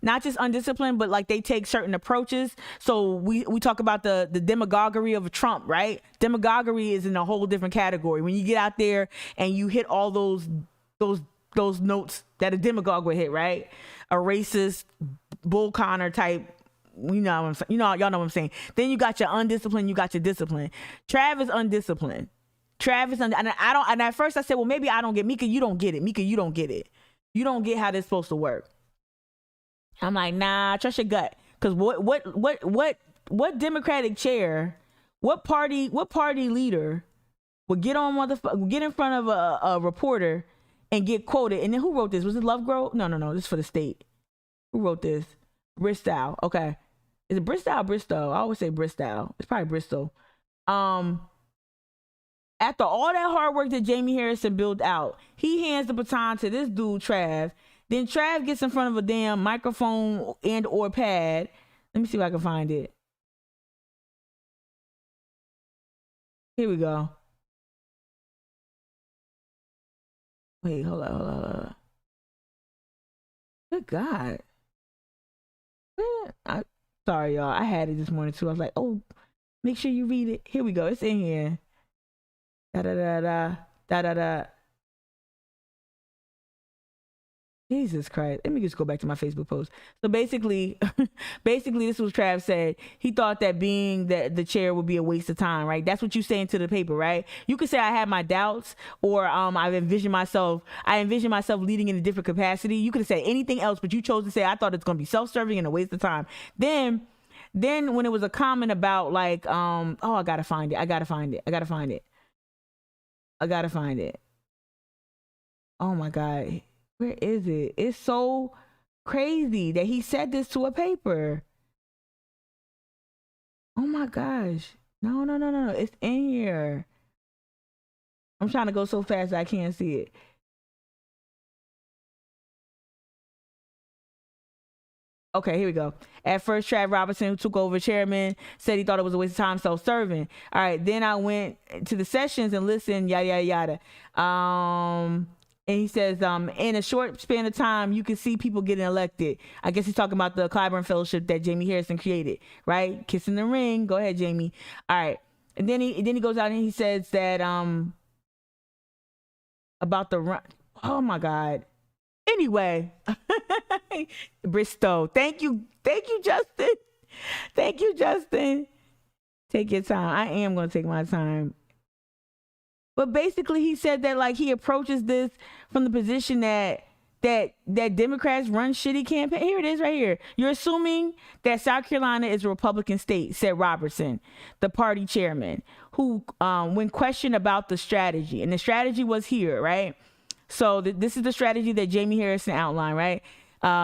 not just undisciplined, but like they take certain approaches. So we talk about the demagoguery of Trump, right? Demagoguery is in a whole different category. When you get out there and you hit all those notes that a demagogue would hit, right? A racist, Bull Connor type. Y'all know what I'm saying. Then you got your undisciplined, you got your discipline. Trav is undisciplined. And at first I said, well, maybe I don't get Mika. You don't get it. Mika, you don't get it. You don't get how this is supposed to work. I'm like, nah, trust your gut. Because what Democratic chair, what party leader would get in front of a reporter and get quoted? And then who wrote this? Was it Lovegrove? No. This is for the state. Who wrote this? Bristow. Okay. Is it Bristow or Bristow? I always say Bristow. It's probably Bristol. After all that hard work that Jamie Harrison built out, he hands the baton to this dude, Trav. Then Trav gets in front of a damn microphone and or pad. Let me see if I can find it. Here we go. Wait, hold on. Good God. Sorry, y'all. I had it this morning too. I was like, oh, make sure you read it. Here we go. It's in here. Da-da-da-da. Jesus Christ. Let me just go back to my Facebook post. So basically this was Trav said. He thought that being the chair would be a waste of time, right? That's what you saying to the paper, right? You could say I had my doubts, or I envisioned myself leading in a different capacity. You could say anything else, but you chose to say I thought it's gonna be self-serving and a waste of time. Then when it was a comment about like, I gotta find it. Oh my God. Where is it? It's so Crazy that he said this to a paper. Oh my gosh. No. It's in here. I'm trying to go so fast I can't see it. Okay, here we go. At first, Trav Robertson, who took over chairman, said he thought it was a waste of time self-serving. All right, then I went to the sessions and listened, yada, yada, yada. And he says, in a short span of time, you can see people getting elected. I guess he's talking about the Clyburn Fellowship that Jamie Harrison created, right? Kissing the ring. Go ahead, Jamie. All right. And then he goes out and he says that about the run. Oh my God. Anyway, Bristow. Thank you, Justin. Thank you, Justin. Take your time. I am gonna take my time. But basically, he said that like he approaches this from the position that Democrats run shitty campaign. Here it is, right here. You're assuming that South Carolina is a Republican state, said Robertson, the party chairman, who, when questioned about the strategy, and the strategy was here, right? So this is the strategy that Jamie Harrison outlined, right?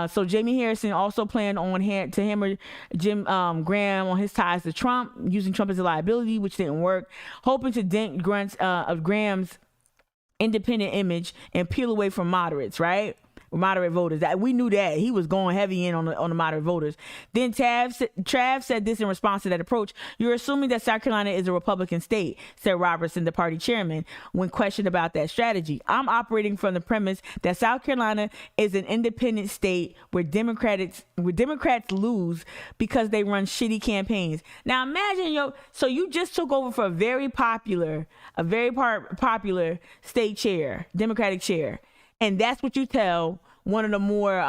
So Jamie Harrison also planned on to hammer Jim Graham on his ties to Trump, using Trump as a liability, which didn't work, hoping to dent Graham's independent image and peel away from moderates, right? Moderate voters. That we knew that he was going heavy in on the moderate voters. Then Trav said this in response to that approach. You're assuming that South Carolina is a Republican state, said Robertson, the party chairman, when questioned about that strategy. I'm operating from the premise that South Carolina is an independent state where Democrats lose because they run shitty campaigns. Now imagine so you just took over for a very popular state chair, Democratic chair. And that's what you tell one of the more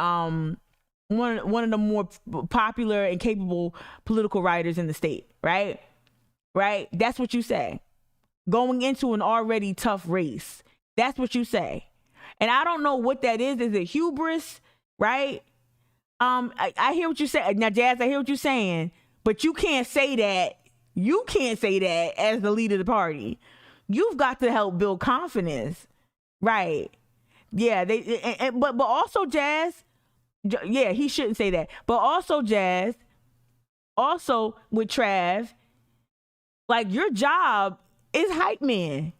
popular and capable political writers in the state, right? Right? That's what you say. Going into an already tough race. That's what you say. And I don't know what that is. Is it hubris? Right? I hear what you say. Now, Jazz, I hear what you're saying, but you can't say that. You can't say that as the leader of the party. You've got to help build confidence. Right. Yeah, but also Jazz, yeah, he shouldn't say that. But also Jazz, also with Trav, like your job is hype man,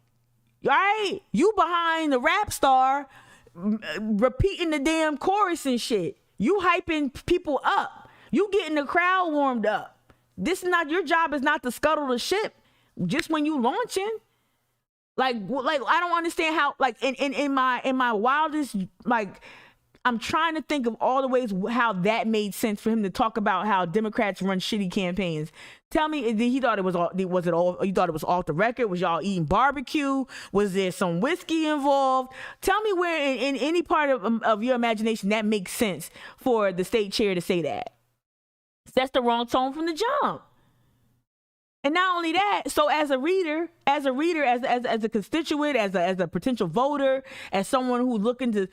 right? You behind the rap star, repeating the damn chorus and shit. You hyping people up. You getting the crowd warmed up. This is not your job. Is not to scuttle the ship just when you launching. Like I don't understand how, like in my wildest, like I'm trying to think of all the ways how that made sense for him to talk about how Democrats run shitty campaigns. Tell me, he thought it was all, you thought it was off the record? Was y'all eating barbecue? Was there some whiskey involved? Tell me where in any part of your imagination that makes sense for the state chair to say that. That's the wrong tone from the jump. And not only that, so as a reader, as a constituent, as a potential voter, as someone who's looking to,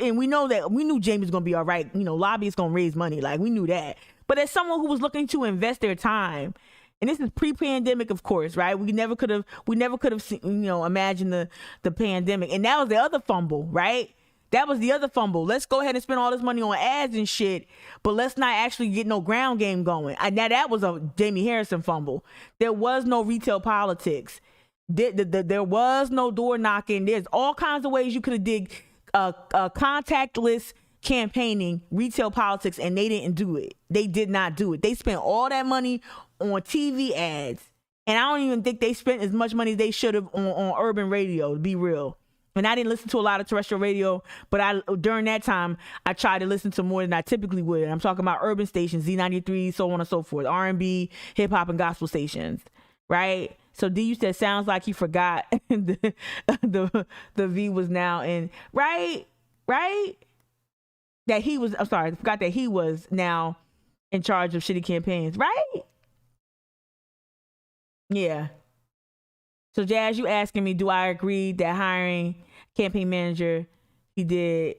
and we knew Jamie's gonna be all right. You know, lobbyists gonna raise money, like we knew that. But as someone who was looking to invest their time, and this is pre-pandemic, of course, right? We never could have imagined the pandemic, and that was the other fumble, right? That was the other fumble. Let's go ahead and spend all this money on ads and shit, but let's not actually get no ground game going. Now that was a Jamie Harrison fumble. There was no retail politics. There was no door knocking. There's all kinds of ways you could have did contactless campaigning, retail politics, and they didn't do it. They did not do it. They spent all that money on TV ads, and I don't even think they spent as much money as they should have on urban radio, to be real. And I didn't listen to a lot of terrestrial radio, but during that time, I tried to listen to more than I typically would. I'm talking about urban stations, Z93, so on and so forth, R&B, hip hop, and gospel stations, right? So D, you said sounds like he forgot the V was now in, right? That he was, I'm sorry, I forgot that he was now in charge of shitty campaigns, right? Yeah. So Jazz, you asking me, do I agree that hiring campaign manager he did?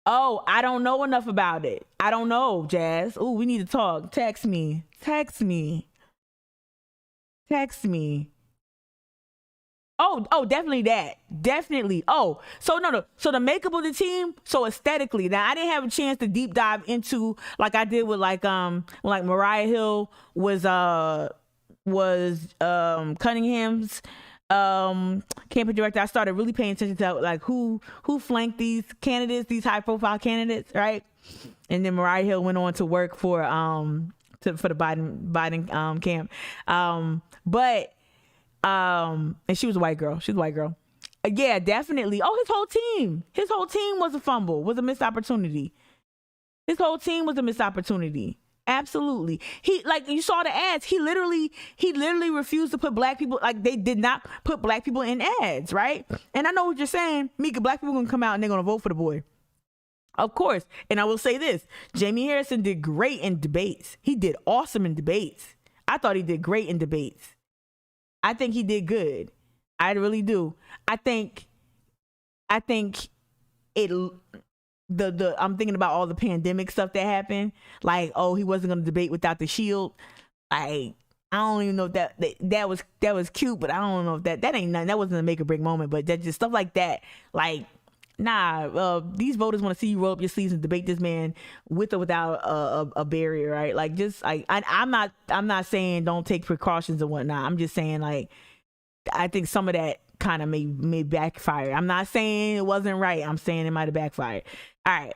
Oh, I don't know enough about it. I don't know, Jazz. Oh, we need to talk. Text me. Oh, definitely that. Definitely. Oh, so no. So the makeup of the team, so aesthetically. Now I didn't have a chance to deep dive into like I did with like Mariah Hill was Cunningham's campaign director. I started really paying attention to like who flanked these candidates, these high profile candidates, right? And then Mariah Hill went on to work for the Biden camp. And she was a white girl. Yeah, definitely. Oh, his whole team was a fumble, was a missed opportunity. His whole team was a missed opportunity. Absolutely. He, like, you saw the ads. He literally refused to put black people, like, they did not put black people in ads, right? And I know what you're saying, Mika, black people gonna come out and they're gonna vote for the boy. Of course. And I will say this, Jamie Harrison did great in debates. He did awesome in debates. I thought he did great in debates. I think he did good. I really do. I think I'm thinking about all the pandemic stuff that happened. Like, oh, he wasn't going to debate without the shield. Like, I don't even know if that was cute, but I don't know if that ain't nothing. That wasn't a make or break moment, but that just stuff like that. Like, nah, these voters want to see you roll up your sleeves and debate this man with or without a barrier, right? Like, just I'm not saying don't take precautions and whatnot. I'm just saying, like, I think some of that kind of may backfire. I'm not saying it wasn't right. I'm saying it might have backfired. All right.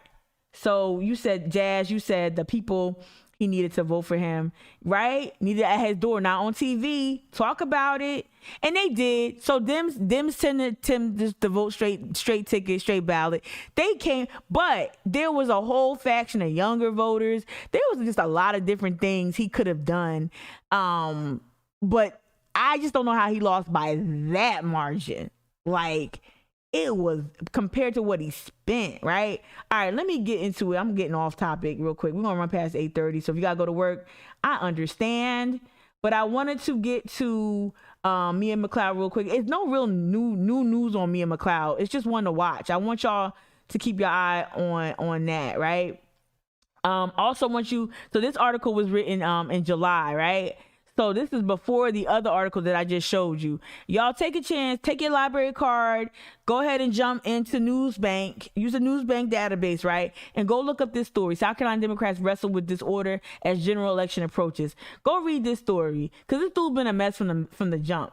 So you said, Jazz, you said the people he needed to vote for him, right? Needed at his door, not on TV. Talk about it. And they did. So them sending Tim just to vote straight ticket, straight ballot. They came, but there was a whole faction of younger voters. There was just a lot of different things he could have done. But I just don't know how he lost by that margin. Like, it was compared to what he spent, right? All right, let me get into it. I'm getting off topic real quick. We're going to run past 8:30. So if you got to go to work, I understand. But I wanted to get to Mia McLeod real quick. It's no real new news on Mia McLeod. It's just one to watch. I want y'all to keep your eye on that, right? Also so this article was written in July, right? So this is before the other article that I just showed you. Y'all take a chance, take your library card, go ahead and jump into Newsbank, use a Newsbank database, right? And go look up this story. South Carolina Democrats wrestle with disorder as general election approaches. Go read this story, because this dude's been a mess from the jump,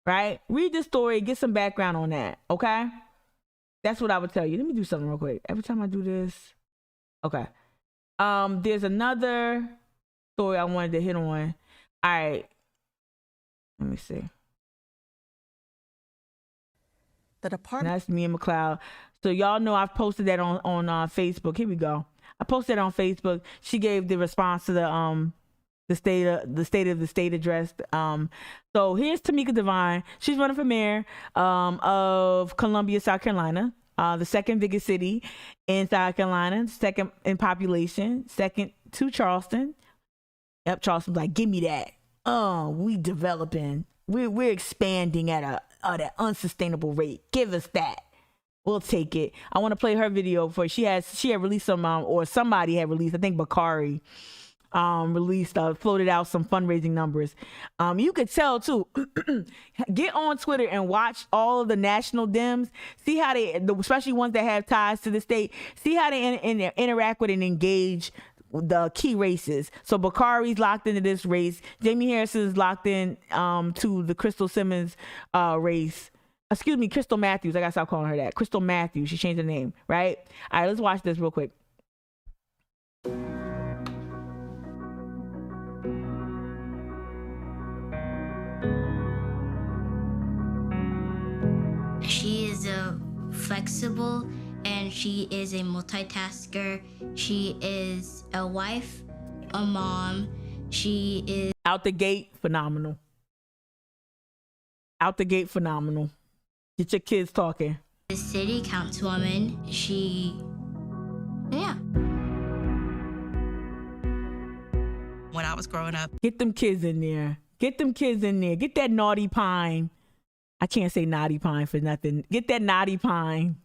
right? Read this story, get some background on that, okay? That's what I would tell you. Let me do something real quick. Every time I do this, okay. There's another story I wanted to hit on. All right, let me see. The department. That's Mia McLeod. So y'all know I've posted that on Facebook. Here we go. I posted it on Facebook. She gave the response to the state of the state address. So here's Tamika Devine. She's running for mayor of Columbia, South Carolina. The second biggest city in South Carolina, second in population, second to Charleston. Yep, Charleston's like, give me that. We developing. We're expanding at an unsustainable rate. Give us that. We'll take it. I want to play her video for she had released some or somebody had released, I think Bakari floated out some fundraising numbers. You could tell too. Get on Twitter and watch all of the national Dems. See how especially ones that have ties to the state, see how they interact with and engage the key races. So Bakari's locked into this race. Jamie Harrison is locked in to the Crystal Simmons race. Excuse me, Crystal Matthews. I gotta stop calling her that. Crystal Matthews. She changed her name, right? All right, let's watch this real quick. She is flexible and she is a multitasker. She is a wife, a mom. She is out the gate phenomenal. Out the gate phenomenal. Get your kids talking. a city councilwoman. When I was growing up. Get them kids in there. Get them kids in there. Get that naughty pine. I can't say naughty pine for nothing. Get that naughty pine.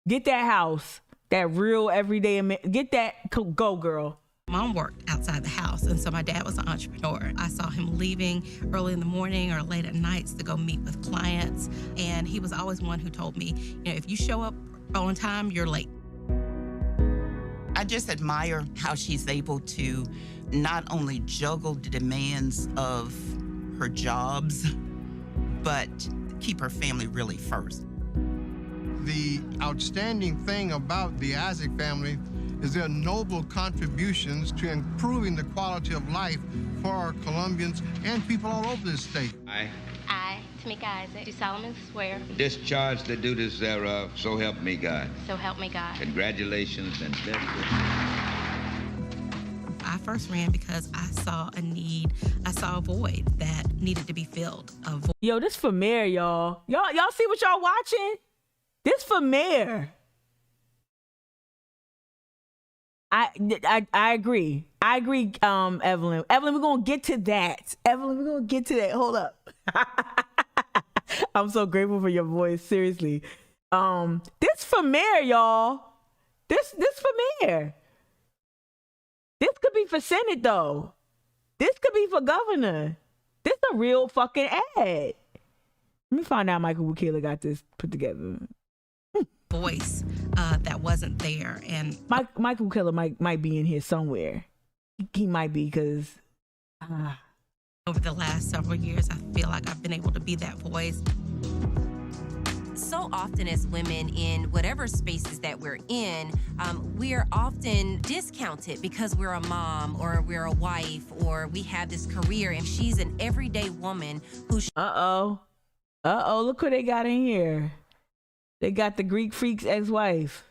Get that house. That real everyday. Get that. Go, girl. Mom worked outside the house, and so my dad was an entrepreneur. I saw him leaving early in the morning or late at nights to go meet with clients, and he was always one who told me, you know, if you show up on time, you're late. I just admire how she's able to not only juggle the demands of her jobs, but keep her family really first. The outstanding thing about the Isaac family is their noble contributions to improving the quality of life for our Colombians and people all over this state. I, Mika Isaac, do solemnly swear. Discharge the duties thereof, so help me God. So help me God. Congratulations and best wishes. I first ran because I saw a need, I saw a void that needed to be filled. Yo, this for mayor, y'all. Y'all see what y'all watching? This for mayor. I agree. I agree, Evelyn. Evelyn, we're gonna get to that. Hold up. I'm so grateful for your voice. Seriously. This for mayor, y'all. This for mayor. This could be for Senate though. This could be for governor. This a real fucking ad. Let me find out Michael Bukele got this put together. Voice that wasn't there, and Michael Bukele might be in here somewhere. He might be, because over the last several years, I feel like I've been able to be that voice. So often as women in whatever spaces that we're in, we are often discounted because we're a mom or we're a wife or we have this career, and she's an everyday woman who. Look who they got in here. They got the Greek Freak's ex-wife.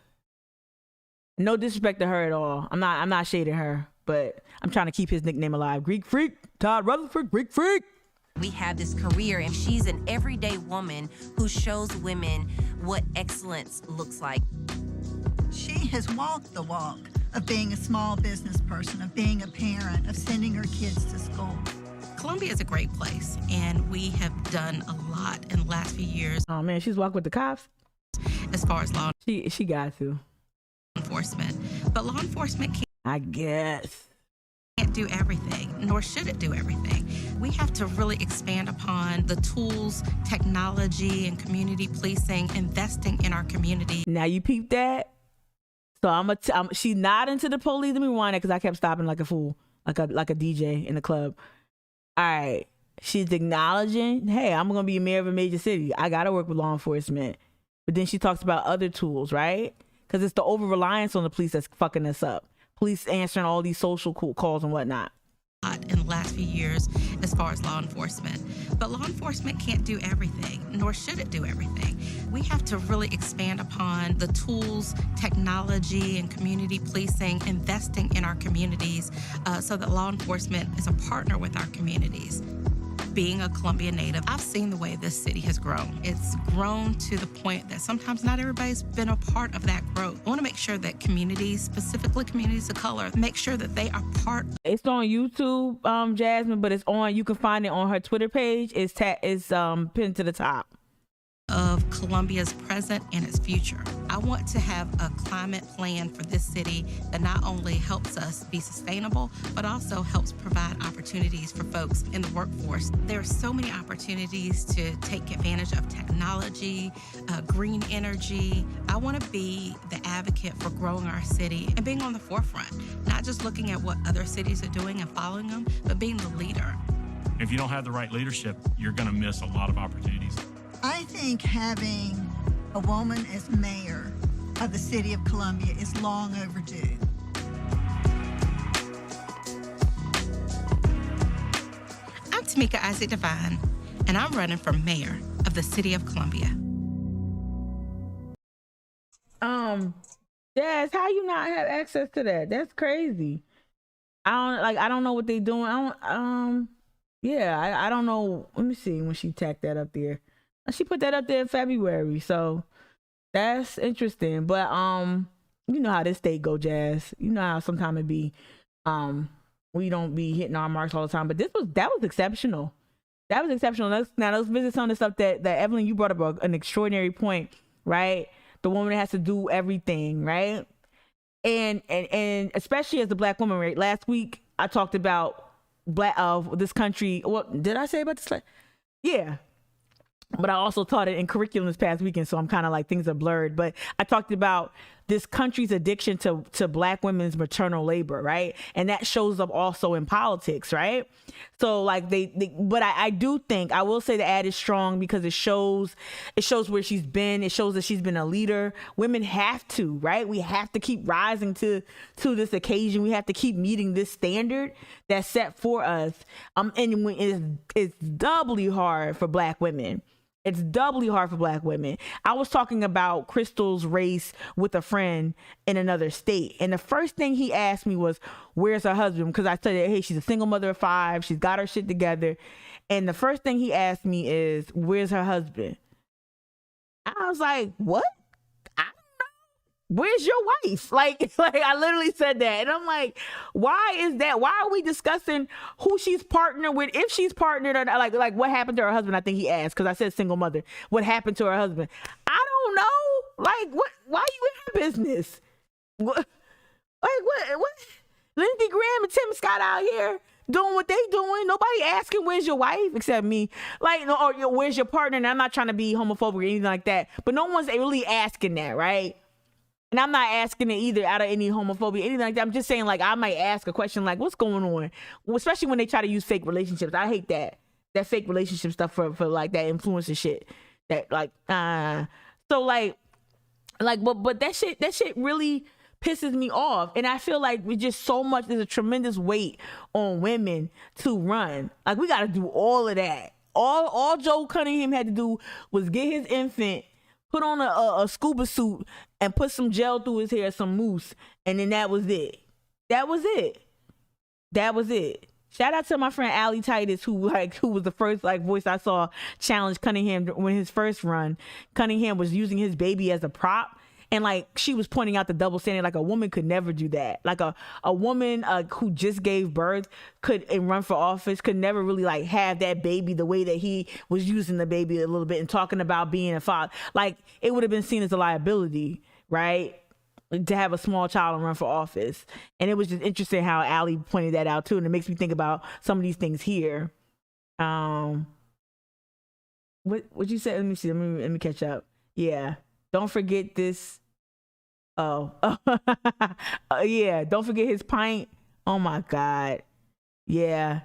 No disrespect to her at all. I'm not shading her, but I'm trying to keep his nickname alive. Greek Freak, Todd Rutherford, Greek Freak. We have this career, and she's an everyday woman who shows women what excellence looks like. She has walked the walk of being a small business person, of being a parent, of sending her kids to school. Columbia is a great place, and we have done a lot in the last few years. Oh man, she's walked with the cops. As far as law she got to enforcement, but law enforcement can't do everything, nor should it do everything. We have to really expand upon the tools, technology, and community policing, investing in our community. Now you peep that. So she's not into the police. Let me rewind it because I kept stopping like a fool, like a DJ in the club. All right, she's acknowledging, hey, I'm gonna be a mayor of a major city. I gotta work with law enforcement. But then she talks about other tools, right? Because it's the over-reliance on the police that's fucking us up. Police answering all these social calls and whatnot. In the last few years, as far as law enforcement. But law enforcement can't do everything, nor should it do everything. We have to really expand upon the tools, technology, and community policing, investing in our communities so that law enforcement is a partner with our communities. Being a Columbia native, I've seen the way this city has grown. It's grown to the point that sometimes not everybody's been a part of that growth. I want to make sure that communities, specifically communities of color, make sure that they are part. It's on YouTube, Jasmine, but you can find it on her Twitter page. It's pinned to the top. Of Columbia's present and its future. I want to have a climate plan for this city that not only helps us be sustainable, but also helps provide opportunities for folks in the workforce. There are so many opportunities to take advantage of technology, green energy. I want to be the advocate for growing our city and being on the forefront, not just looking at what other cities are doing and following them, but being the leader. If you don't have the right leadership, you're going to miss a lot of opportunities. I think having a woman as mayor of the city of Columbia is long overdue. I'm Mika Isaac Devine, and I'm running for mayor of the city of Columbia. Jazz, how you not have access to that? That's crazy. I don't know what they doing. I don't know. Let me see when she tacked that up there. She put that up there in February, so that's interesting. But you know how this state go, Jazz. You know how sometimes it be we don't be hitting our marks all the time. But that was exceptional. That was exceptional. Now let's visit some of the stuff that Evelyn, you brought up an extraordinary point, right? The woman that has to do everything, right? and especially as a black woman, right? Last week I talked about this country. What did I say about this? Yeah. But I also taught it in curriculum this past weekend, so I'm kind of like, things are blurred. But I talked about this country's addiction to black women's maternal labor, right? And that shows up also in politics, right? So like but I do think, I will say the ad is strong because it shows where she's been. It shows that she's been a leader. Women have to, right? We have to keep rising to this occasion. We have to keep meeting this standard that's set for us. And it's doubly hard for black women. It's doubly hard for black women. I was talking about Crystal's race with a friend in another state. And the first thing he asked me was, where's her husband? Because I said, hey, she's a single mother of 5. She's got her shit together. And the first thing he asked me is, where's her husband? I was like, what? Where's your wife? Like I literally said that. And I'm like, why is that? Why are we discussing who she's partnered with? If she's partnered or not, like what happened to her husband? I think he asked, because I said single mother. What happened to her husband? I don't know. Like, what? Why are you in her business? What? Lindsey Graham and Tim Scott out here doing what they doing. Nobody asking, where's your wife, except me. Like, or where's your partner? And I'm not trying to be homophobic or anything like that, but no one's really asking that, right? And I'm not asking it either out of any homophobia, anything like that. I'm just saying, like, I might ask a question like, what's going on? Well, especially when they try to use fake relationships. I hate that fake relationship stuff for like that influencer shit. That like, so but that shit really pisses me off. And I feel like we just there's a tremendous weight on women to run. Like, we got to do all of that. All Joe Cunningham had to do was get his infant, put on a scuba suit, and put some gel through his hair, some mousse, and then that was it. That was it. Shout out to my friend Allie Titus, who was the first voice I saw challenge Cunningham when his first run. Cunningham was using his baby as a prop, and she was pointing out the double standard. Like, a woman could never do that. Like a woman who just gave birth and run for office could never really have that baby the way that he was using the baby a little bit and talking about being a father. Like, it would have been seen as a liability, right? To have a small child and run for office. And it was just interesting how Allie pointed that out too. And it makes me think about some of these things here. What you said? Let me see. Let me catch up. Yeah. Don't forget this. Oh. Yeah. Don't forget his pint. Oh my God. Yeah.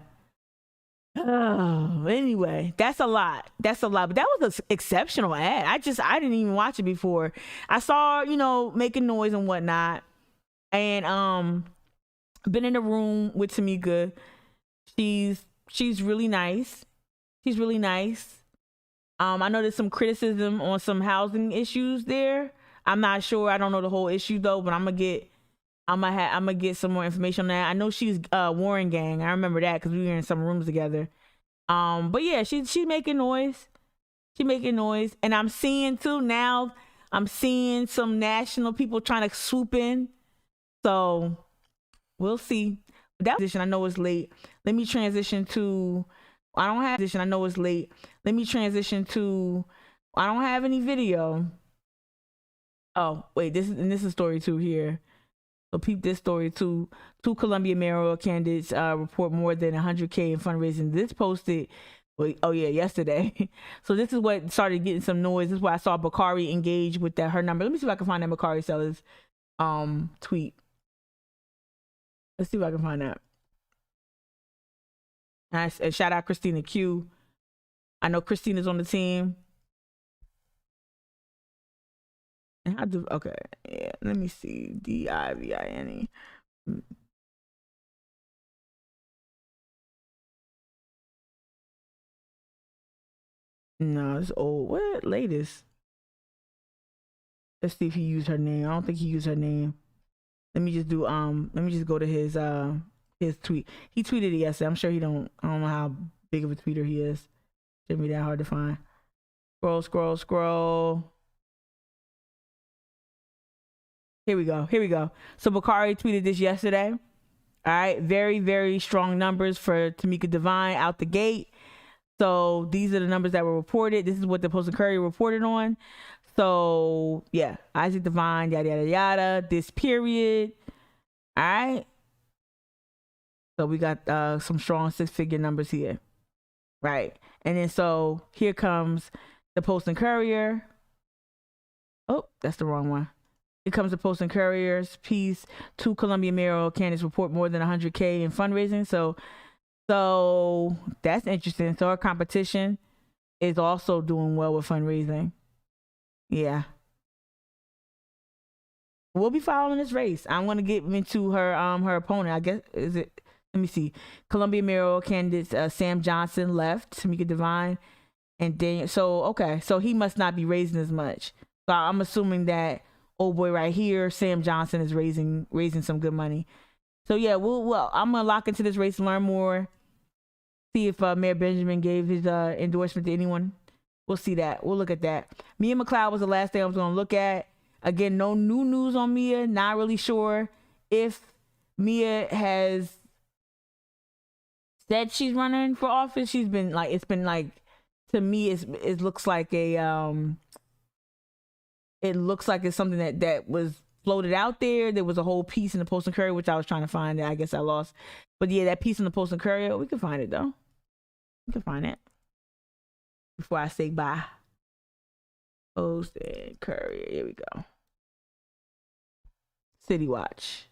Oh, anyway, that's a lot. But that was an exceptional ad. I didn't even watch it before. I saw, making noise and whatnot. And been in the room with Tamika. She's really nice. I know there's some criticism on some housing issues there. I'm not sure. I don't know the whole issue though, but I'm gonna get some more information on that. I know she's Warren Gang. I remember that because we were in some rooms together. But yeah, she's making noise. And I'm seeing too now. I'm seeing some national people trying to swoop in. So we'll see. That position, I know it's late. Let me transition to. I don't have position. I know it's late. Let me transition to. I don't have any video. Oh wait, this is story 2 here. So peep this story too. 2 Columbia mayoral candidates report more than 100K in fundraising. This posted, yesterday. So this is what started getting some noise. This is why I saw Bakari engage with her number. Let me see if I can find that Bakari Sellers tweet. Let's see if I can find that. Nice. And shout out Christina Q. I know Christina's on the team. And let me see. Divine. No, it's old. What? Latest. Let's see if he used her name. I don't think he used her name. Let me just go to his tweet. He tweeted it yesterday. I'm sure I don't know how big of a tweeter he is. Shouldn't be that hard to find. Scroll. Here we go. So Bakari tweeted this yesterday. All right. Very, very strong numbers for Tamika Devine out the gate. So these are the numbers that were reported. This is what the Post and Courier reported on. So yeah, Isaac Devine, yada yada yada. This period. All right. So we got some strong 6-figure numbers here. Right. And then so here comes the Post and Courier. Oh, that's the wrong one. Here comes the Post and Courier's piece. 2 Columbia mayoral candidates report more than 100K in fundraising. So that's interesting. So our competition is also doing well with fundraising. Yeah. We'll be following this race. I'm gonna get into her opponent. I guess is it. Let me see. Columbia mayoral candidates Sam Johnson left, Mika Devine, and Daniel. So okay, so he must not be raising as much. So I'm assuming that old boy right here, Sam Johnson, is raising some good money. So yeah, I'm gonna lock into this race and learn more. See if Mayor Benjamin gave his endorsement to anyone. We'll see that. We'll look at that. Mia McLeod was the last thing I was gonna look at. Again, no new news on Mia. Not really sure if Mia has said she's running for office. She's been like, it's been like, to me, it looks like it's something that was floated out there. There was a whole piece in the Post and Courier, which I was trying to find that I guess I lost. But yeah, that piece in the Post and Courier, we can find it though. We can find it before I say bye. Post and Courier, here we go. City Watch.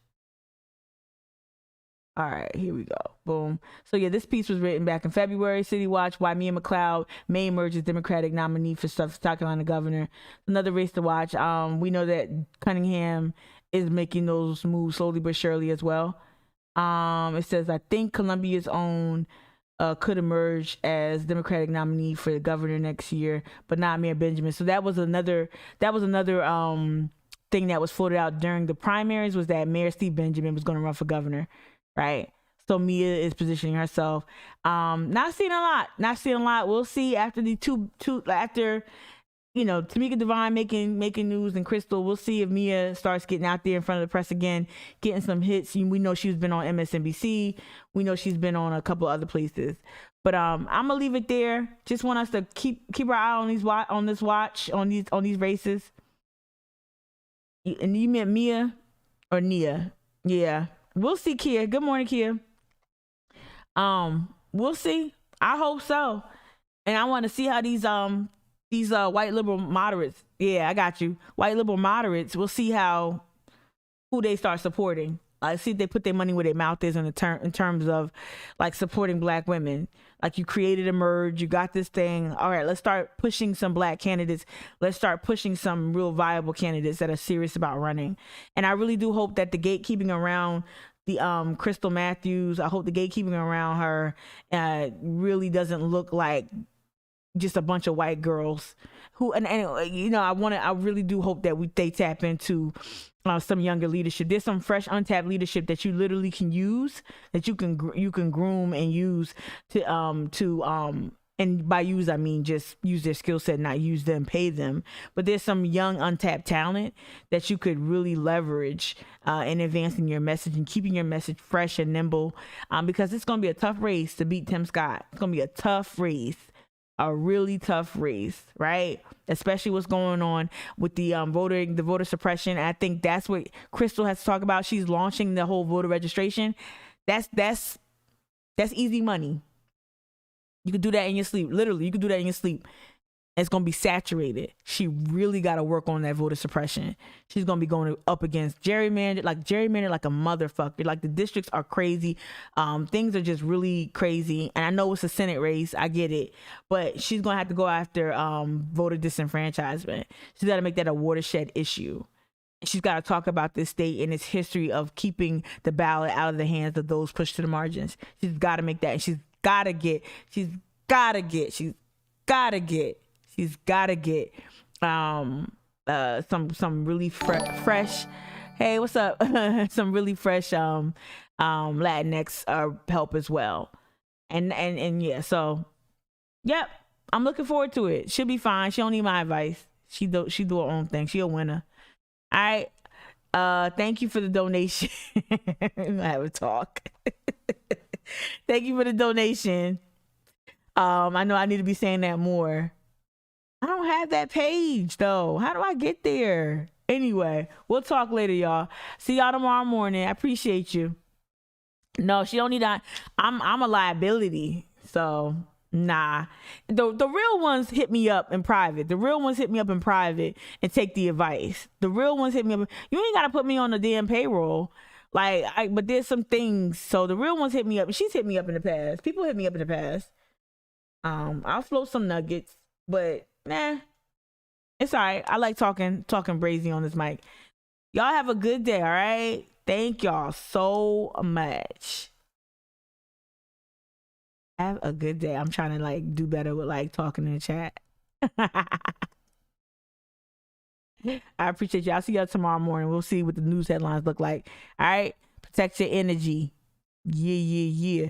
All right, here we go. Boom. So yeah, this piece was written back in February. City Watch: Why Mia McLeod may emerge as Democratic nominee for South Carolina governor. Another race to watch. We know that Cunningham is making those moves slowly but surely as well. It says, I think Columbia's own could emerge as Democratic nominee for the governor next year, but not Mayor Benjamin. So that was another thing that was floated out during the primaries, was that Mayor Steve Benjamin was going to run for governor. Right. So Mia is positioning herself. Not seeing a lot. We'll see after the after, Tamika Devine making news and Crystal. We'll see if Mia starts getting out there in front of the press again, getting some hits. We know she's been on MSNBC. We know she's been on a couple other places. But I'm gonna leave it there. Just want us to keep our eye on these races. And you meant Mia or Nia? Yeah. We'll see, Kia. Good morning, Kia. We'll see. I hope so. And I want to see how these white liberal moderates. Yeah, I got you. White liberal moderates. We'll see who they start supporting. See if they put their money where their mouth is in terms of like supporting black women. Like, you created Emerge, you got this thing. All right, let's start pushing some black candidates. Let's start pushing some real viable candidates that are serious about running. And I really do hope that the gatekeeping around the Crystal Matthews, I hope the gatekeeping around her really doesn't look like just a bunch of white girls who, and I really do hope that they tap into some younger leadership. There's some fresh, untapped leadership that you literally can use, that you can groom and use and by use I mean just use their skill set, not use them, pay them. But there's some young, untapped talent that you could really leverage in advancing your message and keeping your message fresh and nimble, because it's going to be a tough race to beat Tim Scott. It's going to be a tough race. A really tough race, right? Especially what's going on with the voter suppression. I think that's what Crystal has to talk about. She's launching the whole voter registration. That's easy money. You could do that in your sleep. Literally, you could do that in your sleep. It's going to be saturated. She really got to work on that voter suppression. She's going to be going up against gerrymander like a motherfucker. Like, the districts are crazy. Things are just really crazy. And I know it's a Senate race. I get it. But she's going to have to go after voter disenfranchisement. She's got to make that a watershed issue. She's got to talk about this state and its history of keeping the ballot out of the hands of those pushed to the margins. She's got to make that. And she's got to get some really fresh, hey, what's up? Some really fresh Latinx help as well. And yeah, so yep, I'm looking forward to it. She'll be fine. She don't need my advice. She do her own thing. She a winner. All right. Thank you for the donation. We're gonna have a talk. Thank you for the donation. I know I need to be saying that more. I don't have that page though. How do I get there? Anyway, we'll talk later, y'all. See y'all tomorrow morning. I appreciate you. No, she don't need that. I'm a liability. So nah. The real ones hit me up in private. The real ones hit me up in private and take the advice. The real ones hit me up. You ain't gotta put me on the damn payroll. But there's some things. So the real ones hit me up. She's hit me up in the past. People hit me up in the past. I'll float some nuggets, but nah, it's all right. I like talking brazy on this mic. Y'all have a good day, all right? Thank y'all so much. Have a good day. I'm trying to do better with talking in the chat. I appreciate you. I'll see y'all tomorrow morning. We'll see what the news headlines look like. All right? Protect your energy. Yeah.